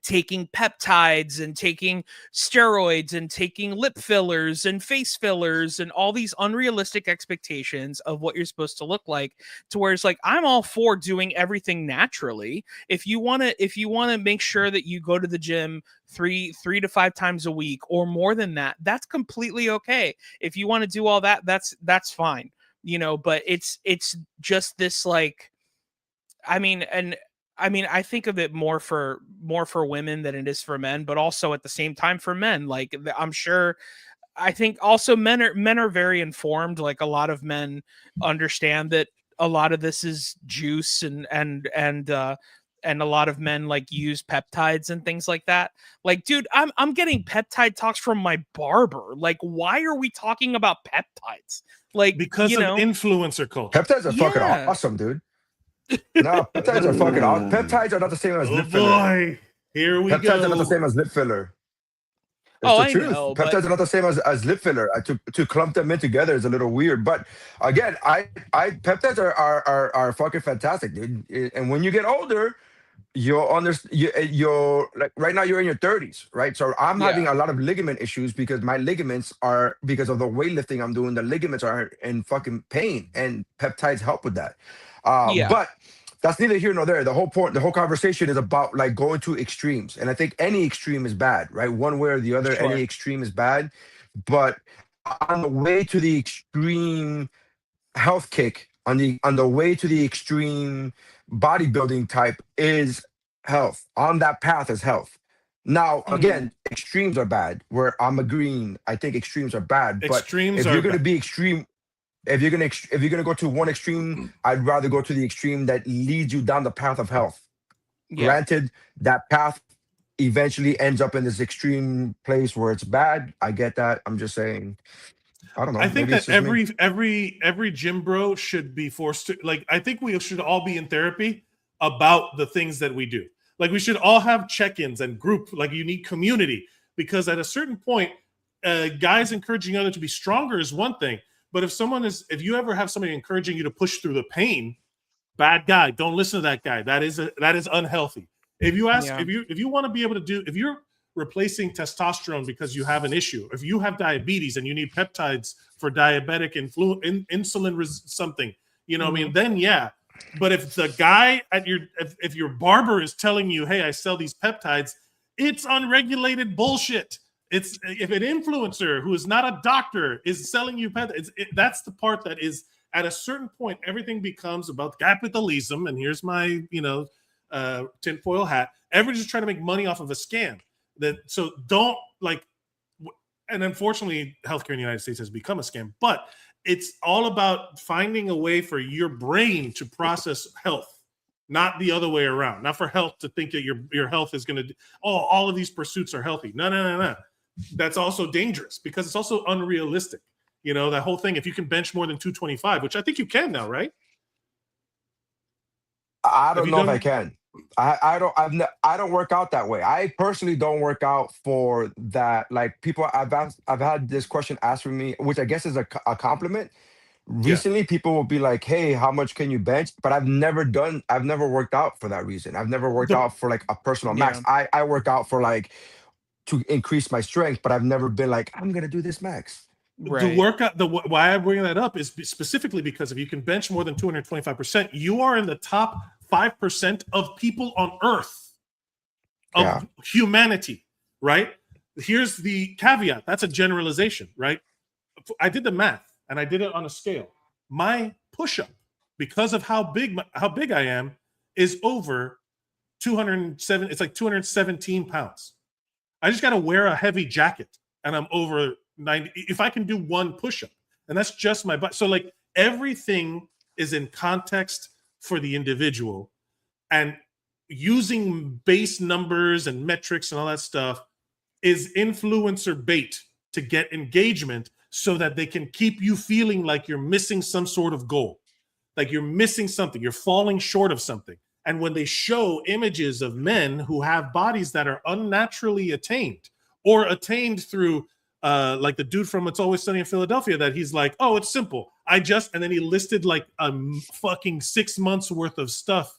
taking peptides and taking steroids and taking lip fillers and face fillers and all these unrealistic expectations of what you're supposed to look like, to where it's like, I'm all for doing everything naturally. If you want to make sure that you go to the gym three to 5 times a week or more than that, that's completely okay. If you want to do all that, that's fine, but it's just this like, I think of it more for women than it is for men, but also at the same time for men. Like I think also men are very informed. Like a lot of men understand that a lot of this is juice and a lot of men like use peptides and things like that. Like, dude, I'm getting peptide talks from my barber. Like, why are we talking about peptides? Like, because of influencer culture. Peptides are fucking awesome, dude. No, peptides are fucking awesome. Peptides are not the same as lip filler. Here we go. Peptides are not the same as lip filler. I know. Peptides are not the same as lip filler. To clump them in together is a little weird. But again, peptides are fucking fantastic, dude. And when you get older, you'll understand. You're like right now you're in your 30s, right? So I'm having a lot of ligament issues because my ligaments are, because of the weightlifting I'm doing, the ligaments are in fucking pain, and peptides help with that. But that's neither here nor there. The whole conversation is about like going to extremes, and I think any extreme is bad, right? One way or the other, any extreme is bad. But on the way to the extreme health kick, on the way to the extreme bodybuilding type is health. On that path is health. Now, again, extremes are bad. Where I'm agreeing, I think extremes are bad. But if you're going to be extreme. If you're gonna go to one extreme, I'd rather go to the extreme that leads you down the path of health. Yeah. Granted, that path eventually ends up in this extreme place where it's bad. I get that. I'm just saying. I don't know. I think that every gym bro should be forced to, like, I think we should all be in therapy about the things that we do. Like, we should all have check-ins and group, like, you need community, because at a certain point, guys encouraging others to be stronger is one thing. But if you ever have somebody encouraging you to push through the pain, bad guy, don't listen to that guy. That is unhealthy. If you ask, if you want to be able to do, if you're replacing testosterone because you have an issue, if you have diabetes and you need peptides for diabetic insulin something, then yeah. But if the guy if your barber is telling you, hey, I sell these peptides, it's unregulated bullshit. It's if an influencer who is not a doctor is selling you peptides, that's the part that is, at a certain point, everything becomes about capitalism. And here's my, tinfoil hat. Everyone's just trying to make money off of a scam. So don't like, and unfortunately, healthcare in the United States has become a scam. But it's all about finding a way for your brain to process health, not the other way around. Not for health to think that your health is going to, all of these pursuits are healthy. No. That's also dangerous because it's also unrealistic. That whole thing, if you can bench more than 225, which I think you can now, right? I don't know if I can. I don't work out that way. I personally don't work out for that. Like, people, I've had this question asked for me, which I guess is a compliment. Recently, people will be like, hey, how much can you bench? But I've never worked out for that reason. I've never worked out for like a personal max. I work out for like to increase my strength, but I've never been like, I'm gonna do this max. Right. The workout, why I bring that up is specifically because if you can bench more than 225%, you are in the top 5% of people on Earth, of humanity, right? Here's the caveat. That's a generalization, right? I did the math and I did it on a scale. My push-up, because of how big I am, is over 207. It's like 217 pounds. I just got to wear a heavy jacket and I'm over 90. If I can do one push-up, and that's just my butt. So like everything is in context for the individual, and using base numbers and metrics and all that stuff is influencer bait to get engagement so that they can keep you feeling like you're missing some sort of goal, like you're missing something, you're falling short of something. And when they show images of men who have bodies that are unnaturally attained or attained through like the dude from It's Always Sunny in Philadelphia, that he's like, oh, it's simple. And then he listed like a fucking 6 months worth of stuff.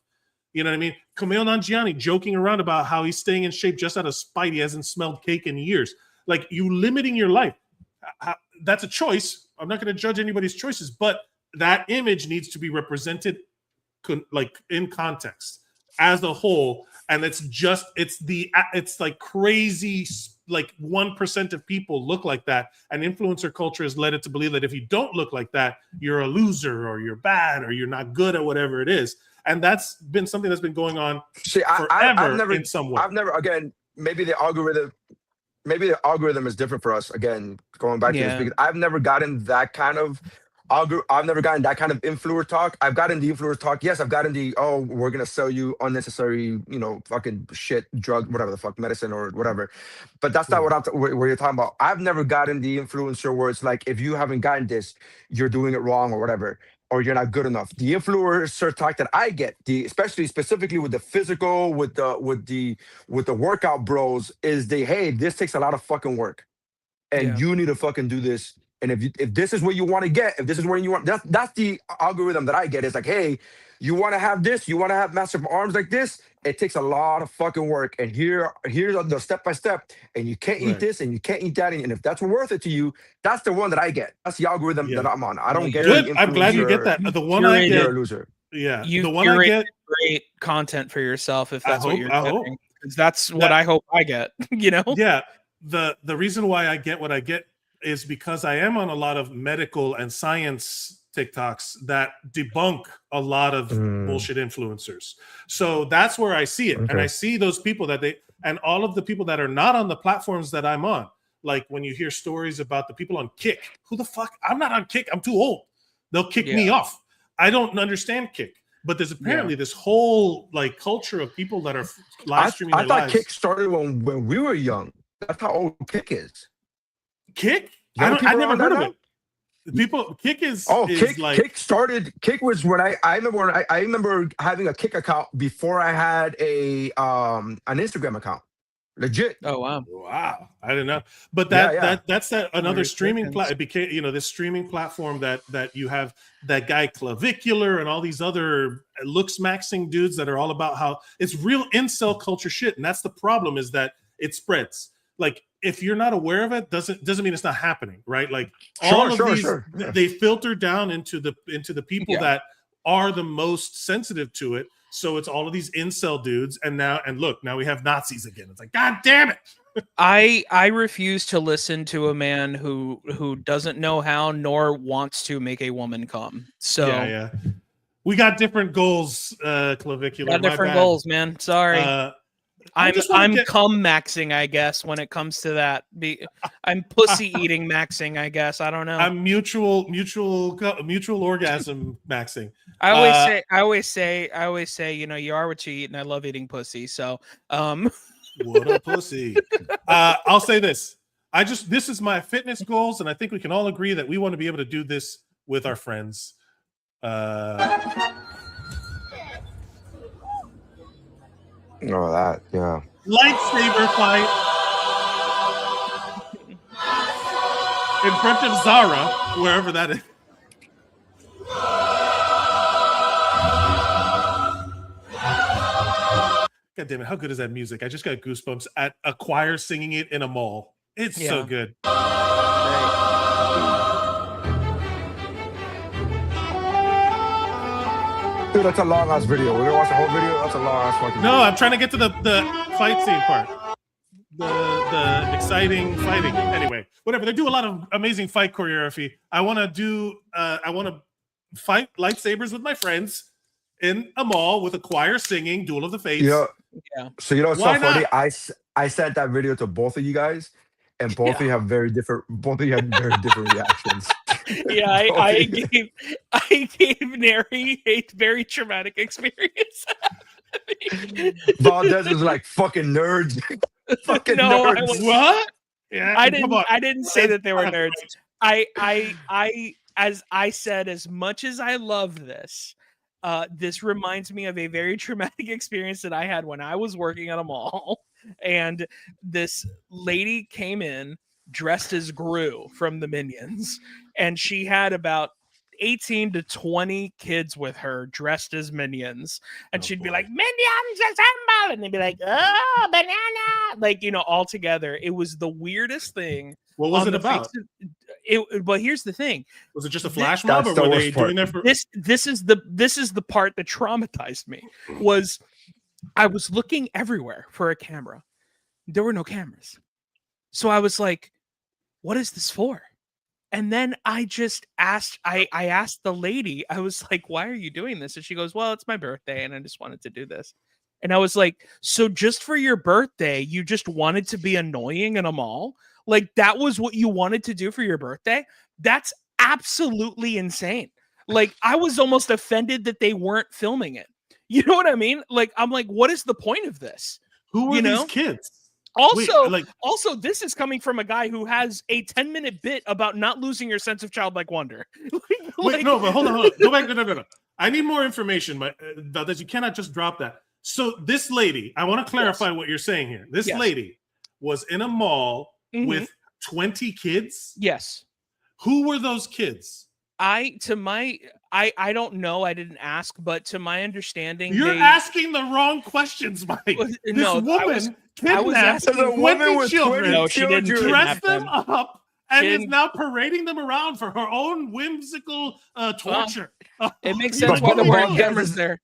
You know what I mean? Kumail Nanjiani joking around about how he's staying in shape just out of spite. He hasn't smelled cake in years. Like, you limiting your life. That's a choice. I'm not going to judge anybody's choices, but that image needs to be represented like in context as a whole. And it's like crazy, like 1% of people look like that. And influencer culture has led it to believe that if you don't look like that, you're a loser or you're bad or you're not good at whatever it is. And that's been something that's been going on forever in some way. I've never, again, maybe the algorithm is different for us. Again, going back to this, because I've never gotten that kind of influencer talk. I've gotten the influencer talk. Yes, I've gotten the, oh, we're going to sell you unnecessary, fucking shit, drug, whatever the fuck, medicine or whatever. But that's not what where you're talking about. I've never gotten the influencer where it's like, if you haven't gotten this, you're doing it wrong or whatever, or you're not good enough. The influencer talk that I get, especially specifically with the physical, with the workout bros, is hey, this takes a lot of fucking work, and you need to fucking do this. And if this is what you want to get, if this is where you want, that's the algorithm that I get. It's like, hey, you want to have this, you want to have massive arms like this. It takes a lot of fucking work, and here's the step by step. And you can't eat this, and you can't eat that, and if that's worth it to you, that's the one that I get. That's the algorithm that I'm on. I don't get good. I'm glad you get that. The one I get, loser. Yeah, the one I get, great content for yourself if that's what you're getting. Because that's what I hope I get. Yeah. The reason why I get what I get is because I am on a lot of medical and science TikToks that debunk a lot of bullshit influencers. So that's where I see it. Okay. And I see those people and all of the people that are not on the platforms that I'm on. Like when you hear stories about the people on Kick, who the fuck? I'm not on Kick. I'm too old. They'll kick me off. I don't understand Kick. But there's apparently this whole like culture of people that are live streaming their lives. I thought Kick started when we were young. That's how old Kick is. Kick? I never heard of it. People, Kick is Kick started. Kick was when I remember having a Kick account before I had an Instagram account. Legit. Oh wow. Wow. I didn't know. But that's another streaming platform. It became, this streaming platform that you have that guy Clavicular and all these other looks maxing dudes that are all about how it's real incel culture shit. And that's the problem, is that it spreads. Like, if you're not aware of it, doesn't mean it's not happening, right? Like all of these, they filter down into the people that are the most sensitive to it. So it's all of these incel dudes, and now we have Nazis again. It's like, God damn it! I refuse to listen to a man who doesn't know how nor wants to make a woman come. So yeah, we got different goals, Clavicular. Got different goals, man. Sorry. I'm cum maxing, I guess, when it comes to that. I'm pussy eating maxing, I guess. I don't know. I'm mutual orgasm maxing. I always say, you are what you eat, and I love eating pussy. So, what a pussy. I'll say this. This is my fitness goals, and I think we can all agree that we want to be able to do this with our friends. Oh, that, yeah. Lightsaber fight in front of Zara, wherever that is. God damn it, how good is that music? I just got goosebumps at a choir singing it in a mall. It's so good. Dude, that's a long-ass video. We're gonna watch the whole video. That's a long-ass fucking video. No, I'm trying to get to the fight scene part. The exciting fighting. Anyway, whatever. They do a lot of amazing fight choreography. I want to fight lightsabers with my friends in a mall with a choir singing Duel of the Fates. So it's so funny. I sent that video to both of you guys, and both of you have very different reactions. Yeah, I gave Nery a very traumatic experience. Valdes is like, fucking nerds. Fucking nerds. What? Yeah, I didn't say that they were nerds. As I said, as much as I love this, this reminds me of a very traumatic experience that I had when I was working at a mall. And this lady came in dressed as Gru from the Minions. And she had about 18 to 20 kids with her dressed as Minions. And she'd be like, Minions assemble! And they'd be like, oh, banana! Like, you know, all together. It was the weirdest thing. What was it about? But here's the thing. Was it just a flash mob, or were they doing that for this is the part that traumatized me. Was I was looking everywhere for a camera. There were no cameras. So I was like, what is this for? And then I just asked, I asked the lady, I was like, why are you doing this? And she goes, well, it's my birthday and I just wanted to do this. And I was like, so just for your birthday, you just wanted to be annoying in a mall? Like that was what you wanted to do for your birthday? That's absolutely insane. Like I was almost offended that they weren't filming it. You know what I mean? Like, I'm like, what is the point of this? Who were these kids? Also, this is coming from a guy who has a 10-minute bit about not losing your sense of childlike wonder. Wait, no, but hold on. Go back. No. I need more information, but Valdes, you cannot just drop that. So this lady, I want to clarify what you're saying here. This lady was in a mall with 20 kids? Yes. Who were those kids? I don't know. I didn't ask, but to my understanding, you're asking the wrong questions, Mike. This woman kidnapped 20 children. No, she didn't dress them up and is now parading them around for her own whimsical torture. It makes sense why the word cameras there.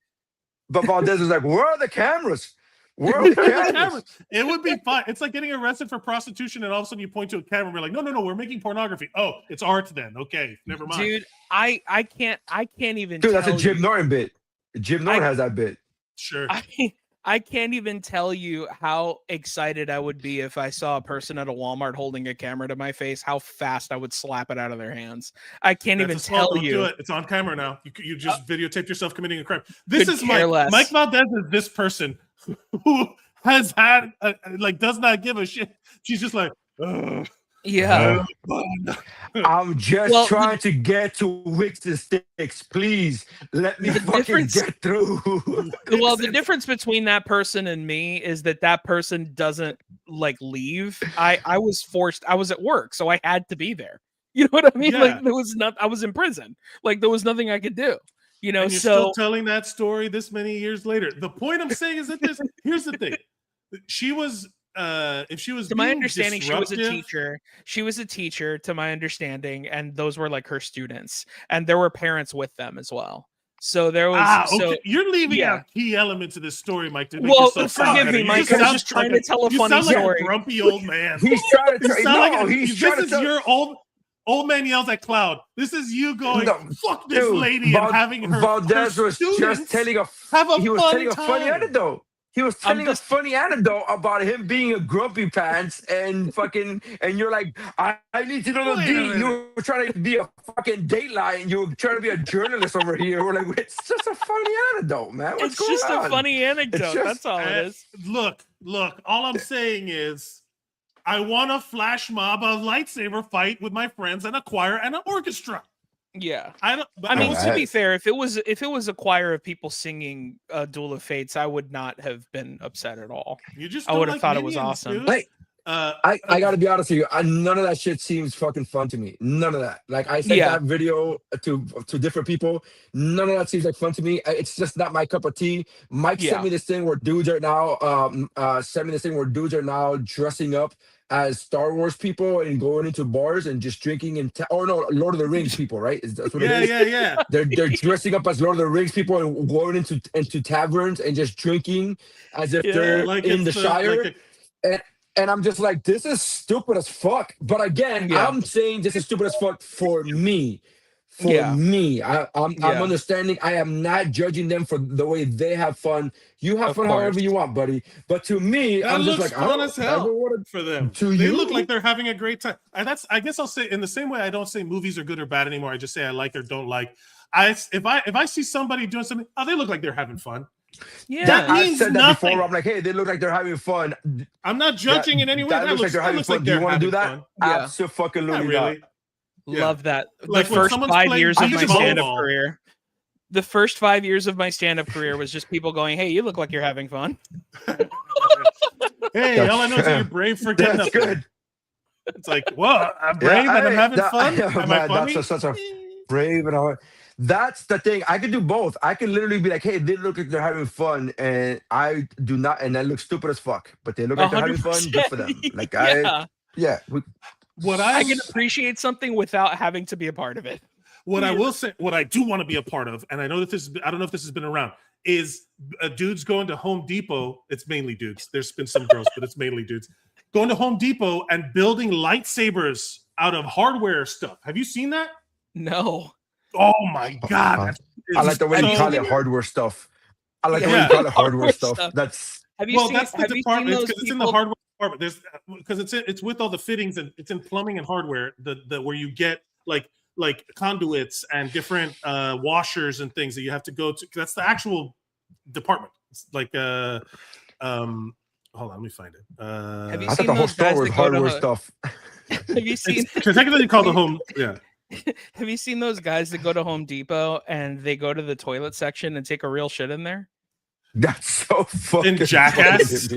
But Valdes was like, "Where are the cameras? Where are the cameras?" It would be fun. It's like getting arrested for prostitution, and all of a sudden you point to a camera and we're like, no, we're making pornography. Oh, it's art then. Okay, never mind. Dude, I can't even. Dude, that's a Jim Norton bit. Jim Norton has that bit. Sure. I can't even tell you how excited I would be if I saw a person at a Walmart holding a camera to my face, how fast I would slap it out of their hands. I can't even tell you. Do it. It's on camera now. You just videotaped yourself committing a crime. This is Mike Valdes is this person who has had does not give a shit. She's just like, ugh. Yeah. I'm just trying to get to Wicks and Sticks. Please let me fucking get through. Well, the difference between that person and me is that person doesn't leave. I was forced. I was at work, so I had to be there. You know what I mean? Yeah. Like I was in prison. Like there was nothing I could do. You know, and you're still telling that story this many years later. The point I'm saying is that here's the thing. She was if she was, to my understanding, she was a teacher. She was a teacher, to my understanding, and those were like her students, and there were parents with them as well. So there was. Okay. You're leaving out key elements of this story, Mike. Well, forgive me, Mike. I was just trying to tell a funny story. Like a grumpy old man. He's trying to. This is your old man yells at Cloud. This is you going, fuck this lady and having her. Valdes was just telling a funny anecdote. He was telling a funny anecdote about him being a grumpy pants and you're like, I need to know the deed. You were trying to be a fucking Dateline. You were trying to be a journalist over here. We're like, it's just a funny anecdote, man. What's going on? It's just a funny anecdote. That's all it is. Look. All I'm saying is, I want a flash mob, a lightsaber fight with my friends and a choir and an orchestra. Yeah, to be fair, if it was a choir of people singing Duel of Fates, I would not have been upset at all. I would have thought it was awesome. Like, I gotta be honest with you, none of that shit seems fucking fun to me. None of that. Like I sent that video to different people. None of that seems like fun to me. It's just not my cup of tea. Mike sent me this thing where dudes are now dressing up as Star Wars people and going into bars and just drinking and Lord of the Rings people, right? That's what it is. Yeah. They're dressing up as Lord of the Rings people and going into taverns and just drinking as if they're in the Shire. And I'm just like, this is stupid as fuck. But again, I'm saying this is stupid as fuck for me. I'm understanding. I am not judging them for the way they have fun. You have fun however you want, buddy. But to me, I'm just like, fun as hell for them. They look like they're having a great time. And I guess I'll say in the same way I don't say movies are good or bad anymore. I just say I like or don't like. If I see somebody doing something, they look like they're having fun. Yeah, that means I've said nothing. That before. I'm like, hey, they look like they're having fun. I'm not judging in any way. That looks like they're having fun. Do you want to do that? Absolutely. Not really. Love that. The first 5 years of my stand-up career. The first 5 years of my stand-up career was just people going, "Hey, you look like you're having fun." Hey, all I know is that you're brave for getting up there. It's like, well, I'm brave and I'm having fun. Am I funny? That's such a brave and all. That's the thing. I can do both. I can literally be like, hey, they look like they're having fun, and I do not, and I look stupid as fuck. But they look like they're having fun. Good for them. Like I can appreciate something without having to be a part of it. What I will say, what I do want to be a part of, and I know that I don't know if this has been around, is dudes going to Home Depot. It's mainly dudes. There's been some girls, but it's mainly dudes going to Home Depot and building lightsabers out of hardware stuff. Have you seen that? No. Oh my God. I like the way you call it hardware stuff. I like the way you call it hardware stuff. That's the department because it's in the hardware department. There's because it's with all the fittings and it's in plumbing and hardware the where you get like conduits and different washers and things that you have to go to. That's the actual department. It's like hold on, let me find it. Have you I seen thought the whole those store guys was that go hardware to stuff. Have you seen? Technically called the home. Yeah. Have you seen those guys that go to Home Depot and they go to the toilet section and take a real shit in there? That's so fucking Jackass.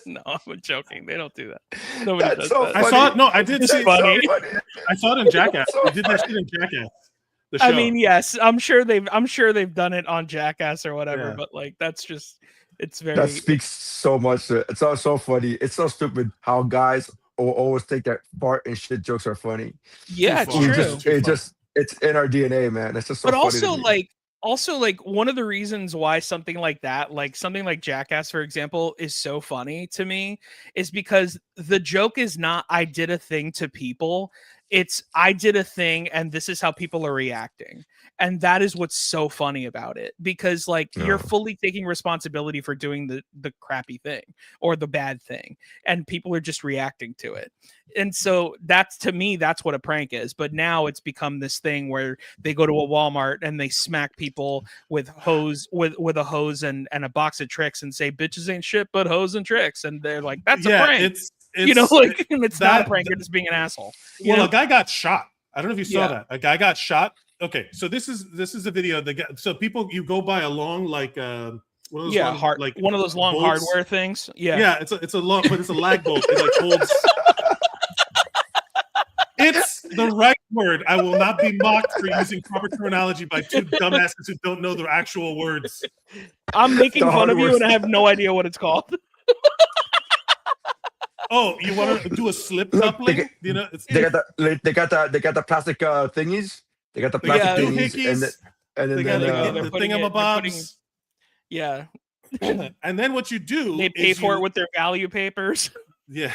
No, I'm joking. They don't do that. Nobody That's does so that. funny. I saw it. No, I did see funny. it. I saw it in Jackass. I did that shit in Jackass. The show. I mean, yes, I'm sure they've done it on Jackass or whatever, but like that's just it's very that speaks so much to it. It's all so funny. It's so stupid how guys will always think that fart and shit jokes are funny. Yeah, it's true. It's in our DNA, man. It's just so but funny also like one of the reasons why something like that, like something like Jackass, for example, is so funny to me is because the joke is not I did a thing to people. It's I did a thing and this is how people are reacting. And that is what's so funny about it because like you're fully taking responsibility for doing the crappy thing or the bad thing and people are just reacting to it. And so that's to me, that's what a prank is. But now it's become this thing where they go to a Walmart and they smack people with a hose and a box of tricks and say bitches ain't shit but hoes and tricks. And they're like, that's a prank. It's not a prank, you're just being an asshole. A guy got shot. I don't know if you saw that. A guy got shot. Okay, so this is a video. So people, you go by a long like one of those one of those long bolts. Hardware things. Yeah, it's a long, but it's a lag bolt. It like holds. It's the right word. I will not be mocked for using proper terminology by two dumbasses who don't know the actual words. I'm making fun of you, and I have no idea what it's called. Oh, you want to do a slip coupling? They got the plastic thingies. They got the plastic thingies, and then the thingamabobs. Yeah. And then what you do? They pay for it with their value papers. Yeah.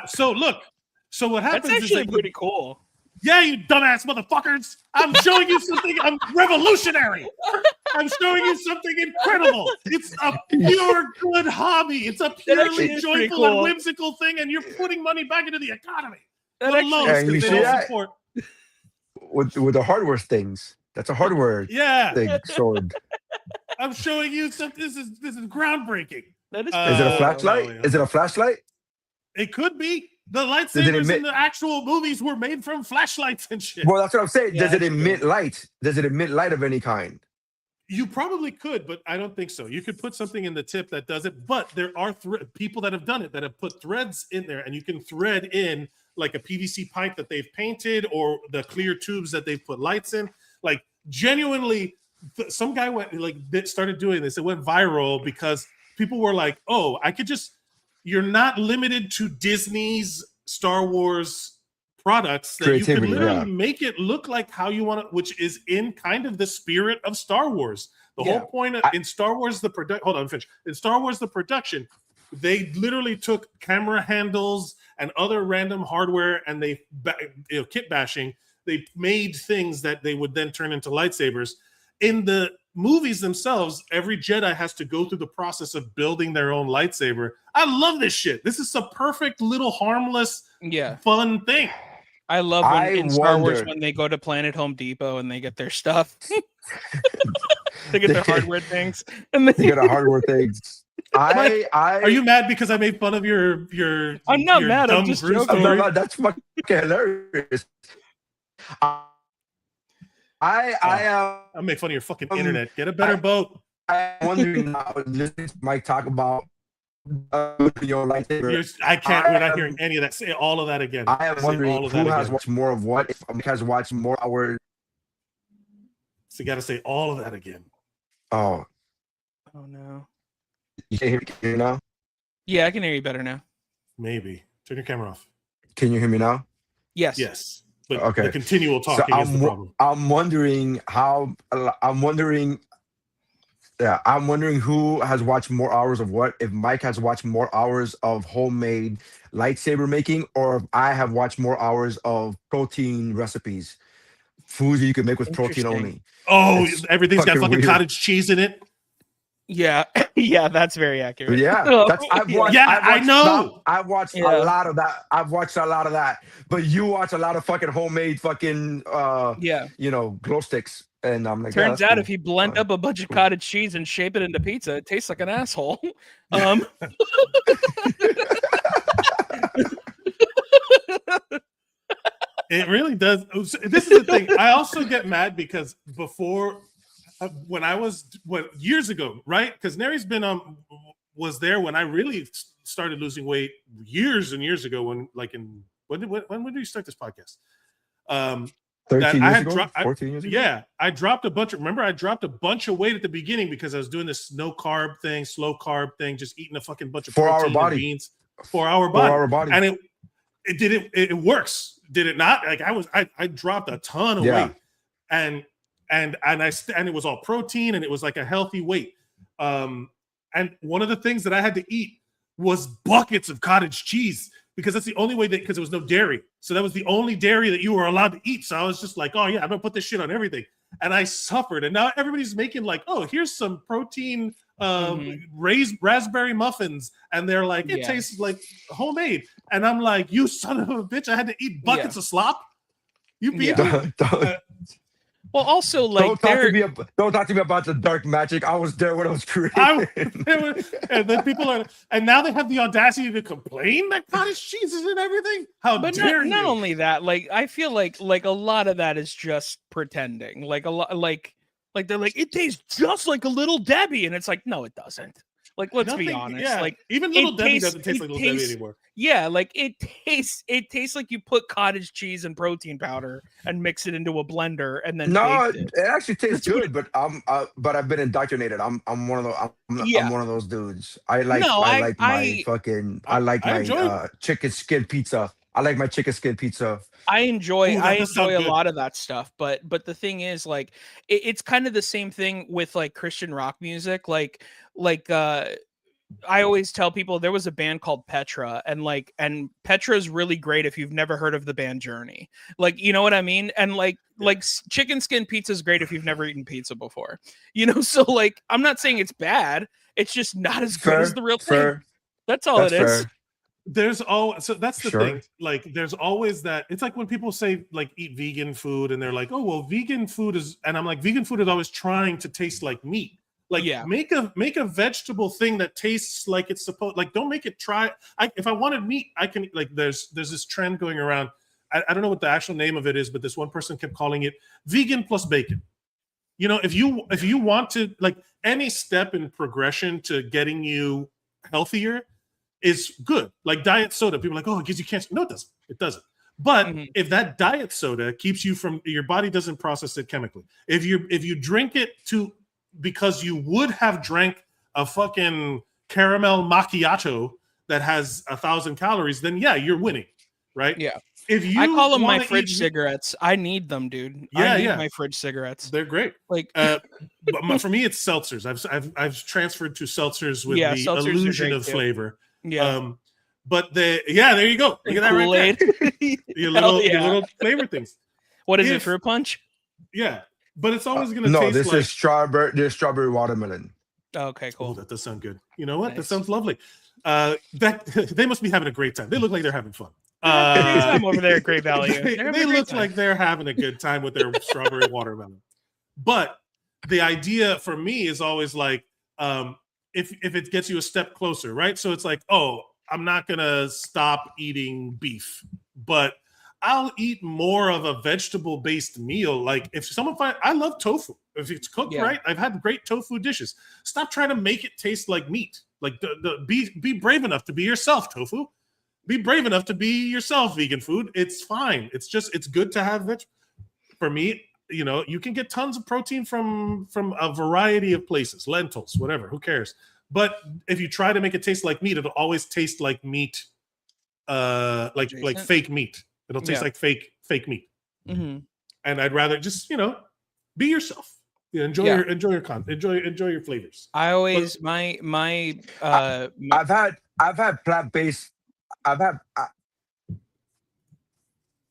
So look. So what happens? That's actually pretty cool. Yeah, you dumbass motherfuckers! I'm showing you something. I'm revolutionary. I'm showing you something incredible. It's a pure good hobby. It's a purely joyful and whimsical thing, and you're putting money back into the economy. You see that? With the hardware things. That's a hardware thing. Sword. I'm showing you something. This is groundbreaking. That is. Is it a flashlight? Is it a flashlight? It could be. The lightsabers in the actual movies were made from flashlights and shit. Well, that's what I'm saying. Does it emit light? Does it emit light of any kind? You probably could, but I don't think so. You could put something in the tip that does it, but there are people that have done it that have put threads in there, and you can thread in like a PVC pipe that they've painted or the clear tubes that they've put lights in. Like genuinely, some guy started doing this. It went viral because people were like, "Oh, I could just." You're not limited to Disney's Star Wars products that you can literally make it look like how you want it, which is in kind of the spirit of Star Wars. The whole point in Star Wars, in Star Wars, the production, they literally took camera handles and other random hardware and they, kit bashing. They made things that they would then turn into lightsabers. In the movies themselves, every Jedi has to go through the process of building their own lightsaber. I love this shit. This is a perfect little harmless, fun thing. I love in Star Wars when they go to Planet Home Depot and they get their stuff. They get their hardware things. And they get our hardware things. Are you mad because I made fun of your I'm not mad. I'm just joking. That's fucking hilarious. I'll make fun of your fucking internet. Get a better boat. I'm wondering now, listening to Mike talk about your lightsaber. We're not hearing any of that. Say all of that again. I am wondering who has watched more of what. If Mike has watched more hours. So you got to say all of that again. Oh no. You can hear me now? Yeah, I can hear you better now. Maybe. Turn your camera off. Can you hear me now? Yes. Yes. But okay. The continual talking is the problem. I'm wondering who has watched more hours of what. If Mike has watched more hours of homemade lightsaber making, or if I have watched more hours of protein recipes, foods that you can make with protein only. Oh, everything's got fucking cottage cheese in it. Yeah, yeah, that's very accurate. Yeah, I know. I've watched a lot of that. But you watch a lot of fucking homemade fucking glow sticks. And I'm like, turns out if you blend up a bunch of cottage cheese and shape it into pizza, it tastes like an asshole. It really does. This is the thing. I also get mad because before, years ago, right? Because Nery's been was there when I really started losing weight years and years ago. When did you start this podcast? 13 years ago? 14 years ago? Yeah, I dropped a bunch. Remember, I dropped a bunch of weight at the beginning because I was doing this no carb thing, slow carb thing, just eating a fucking bunch of protein and beans. 4 hour body. And it works. Did it not? Like I dropped a ton of weight, and it was all protein and it was like a healthy weight. And one of the things that I had to eat was buckets of cottage cheese because that's the only way because there was no dairy. So that was the only dairy that you were allowed to eat. So I was just like, oh yeah, I'm gonna put this shit on everything. And I suffered. And now everybody's making like, oh, here's some protein raised raspberry muffins, and they're like, it tastes like homemade. And I'm like, you son of a bitch, I had to eat buckets of slop. You people. Well, also, like, don't talk to me about the dark magic. I was there when I was creating. And then and now they have the audacity to complain that cottage cheese is in everything. Not only that, like, I feel like a lot of that is just pretending. Like a lot, like they're like, it tastes just like a Little Debbie, and it's like, no, it doesn't. Like, let's be honest. Yeah. Like, even Little Debbie doesn't taste like Little Debbie anymore. Yeah, like it tastes like you put cottage cheese and protein powder and mix it into a blender and then it actually tastes good, but I've been indoctrinated. I'm one of those. I'm one of those dudes. I like my chicken skin pizza. I like my chicken skin pizza. I enjoy a lot of that stuff, but the thing is, like, it's kind of the same thing with like Christian rock music. Like I always tell people there was a band called Petra, and Petra's really great if you've never heard of the band Journey. Like, you know what I mean? And like chicken skin pizza is great if you've never eaten pizza before. You know, so like I'm not saying it's bad. It's just not as good as the real thing. That's all it is. That's the thing. Like, there's always that. It's like when people say like eat vegan food, and they're like, oh well, vegan food is, and I'm like, vegan food is always trying to taste like meat. Like, make a vegetable thing that tastes like it's supposed. Like, don't make it try. If I wanted meat, I can, like, there's this trend going around. I don't know what the actual name of it is, but this one person kept calling it vegan plus bacon. You know, if you want to, like, any step in progression to getting you healthier is good. Like diet soda, people are like, oh, it gives you cancer. No, it doesn't. It doesn't. But if that diet soda keeps you from, your body doesn't process it chemically. If you drink it because you would have drank a fucking caramel macchiato that has 1,000 calories, then yeah, you're winning, right? Yeah. If you I call them my fridge cigarettes. I need them, dude. I need my fridge cigarettes. They're great. Like, but for me, it's seltzers. I've transferred to seltzers with the illusion of flavor. Yeah. But there you go. Look at that right there. Your little flavor things. What is it, fruit punch? Yeah. But it's always going to taste this is strawberry. There's strawberry watermelon. Okay, cool. Oh, that does sound good. You know what? Nice. That sounds lovely. They must be having a great time. They look like they're having fun. I'm over there at Great Value. They look like they're having a good time with their strawberry watermelon. But the idea for me is always like, if it gets you a step closer, right? So it's like, oh, I'm not gonna stop eating beef, but I'll eat more of a vegetable-based meal. Like if someone I love tofu. If it's cooked right, I've had great tofu dishes. Stop trying to make it taste like meat. Like be brave enough to be yourself, tofu. Be brave enough to be yourself, vegan food. It's fine. It's good to have veg. For me, you can get tons of protein from a variety of places, lentils, whatever. Who cares? But if you try to make it taste like meat, it'll always taste like meat, like fake meat. It'll taste like fake meat. Mm-hmm. And I'd rather just be yourself. Enjoy your content. Enjoy your flavors. I always I've had plant-based.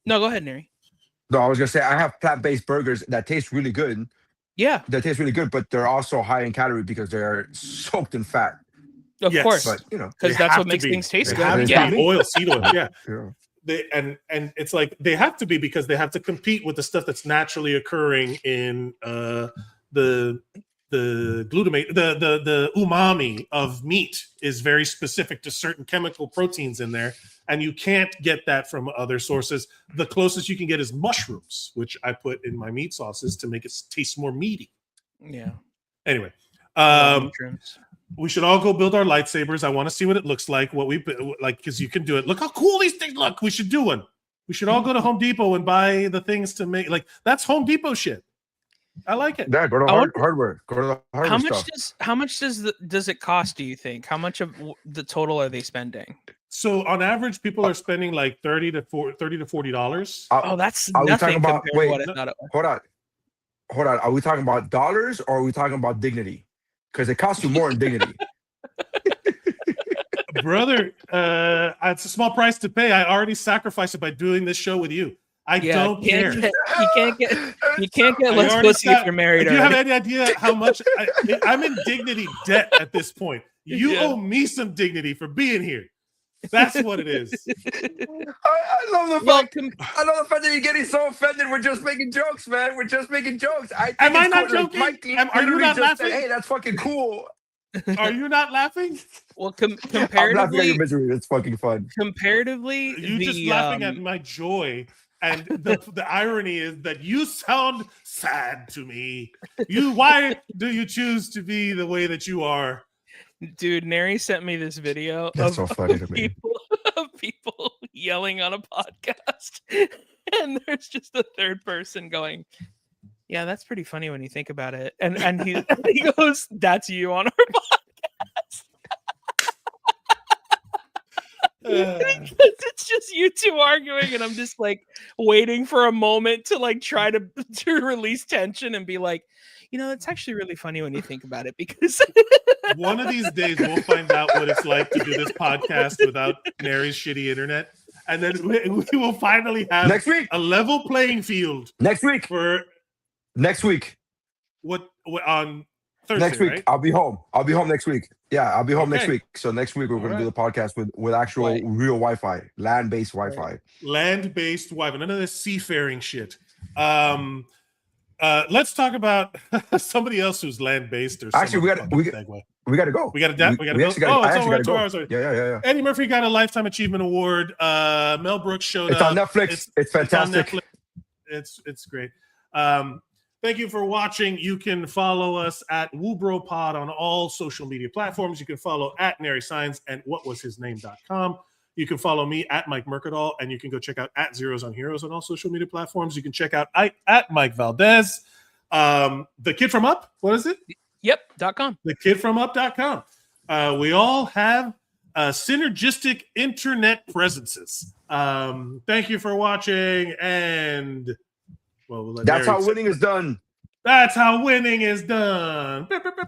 No, go ahead, Nery. No, I was gonna say I have plant-based burgers that taste really good. Yeah, that taste really good, but they're also high in calorie because they're soaked in fat. Of course, but because that's what makes things taste good. Oil, seed oil, yeah. And it's like they have to be because they have to compete with the stuff that's naturally occurring in the glutamate, the umami of meat is very specific to certain chemical proteins in there, and you can't get that from other sources. The closest you can get is mushrooms, which I put in my meat sauces to make it taste more meaty. Yeah. Anyway, we should all go build our lightsabers. I want to see what it looks like, because you can do it. Look how cool these things look. We should do one. We should all go to Home Depot and buy the things to make, that's Home Depot shit. I like it. Yeah, go to hardware. Go to the hardware How much does it cost, do you think? How much of the total are they spending? So on average, people are spending like $30 to $40. That's nothing compared to what I thought it was. Hold on. Are we talking about dollars or are we talking about dignity? Because it costs you more in dignity. Brother, it's a small price to pay. I already sacrificed it by doing this show with you. I don't care. You can't get less pussy if you're married. Do you have any idea how much I'm in dignity debt at this point? You owe me some dignity for being here. That's what it is. I love the fact. I love the fact that you're getting so offended. We're just making jokes, man. We're just making jokes. Am I not joking? Are you not laughing? Hey, that's fucking cool. Are you not laughing? Well, comparatively, I'm laughing at your misery. It's fucking fun. Comparatively, you just laughing at my joy. And the irony is that you sound sad to me. Why do you choose to be the way that you are? Dude, Nery sent me this video of people yelling on a podcast. And there's just a third person going, yeah, that's pretty funny when you think about it. And he goes, that's you on our podcast. It's just you two arguing, and I'm just waiting for a moment to try to release tension and be like, it's actually really funny when you think about it, because one of these days we'll find out what it's like to do this podcast without Nery's shitty internet, and then we will finally have next week a level playing field. Next week what on Thursday, next week, right? I'll be home next week. Yeah, I'll be home next week. So next week we're going to do the podcast with actual real Wi-Fi, land-based Wi-Fi. Land-based Wi-Fi. None of this seafaring shit. Let's talk about somebody else who's land-based. Or actually, we got to go. We got to go. It's over 2 hours already. Yeah. Eddie Murphy got a Lifetime Achievement Award. Mel Brooks showed up. It's on Netflix. It's fantastic. It's great. Thank you for watching. You can follow us at WUBro Pod on all social media platforms. You can follow at Nery Saenz and whatwashisname.com. You can follow me at Mike Mercadal, and you can go check out at Zeros on Heroes on all social media platforms. You can check out at Mike Valdes. The Kid from Up, what is it? Yep.com. TheKidFromUp.com. We all have synergistic internet presences. Thank you for watching, and we'll that's how winning is done. That's how winning is done.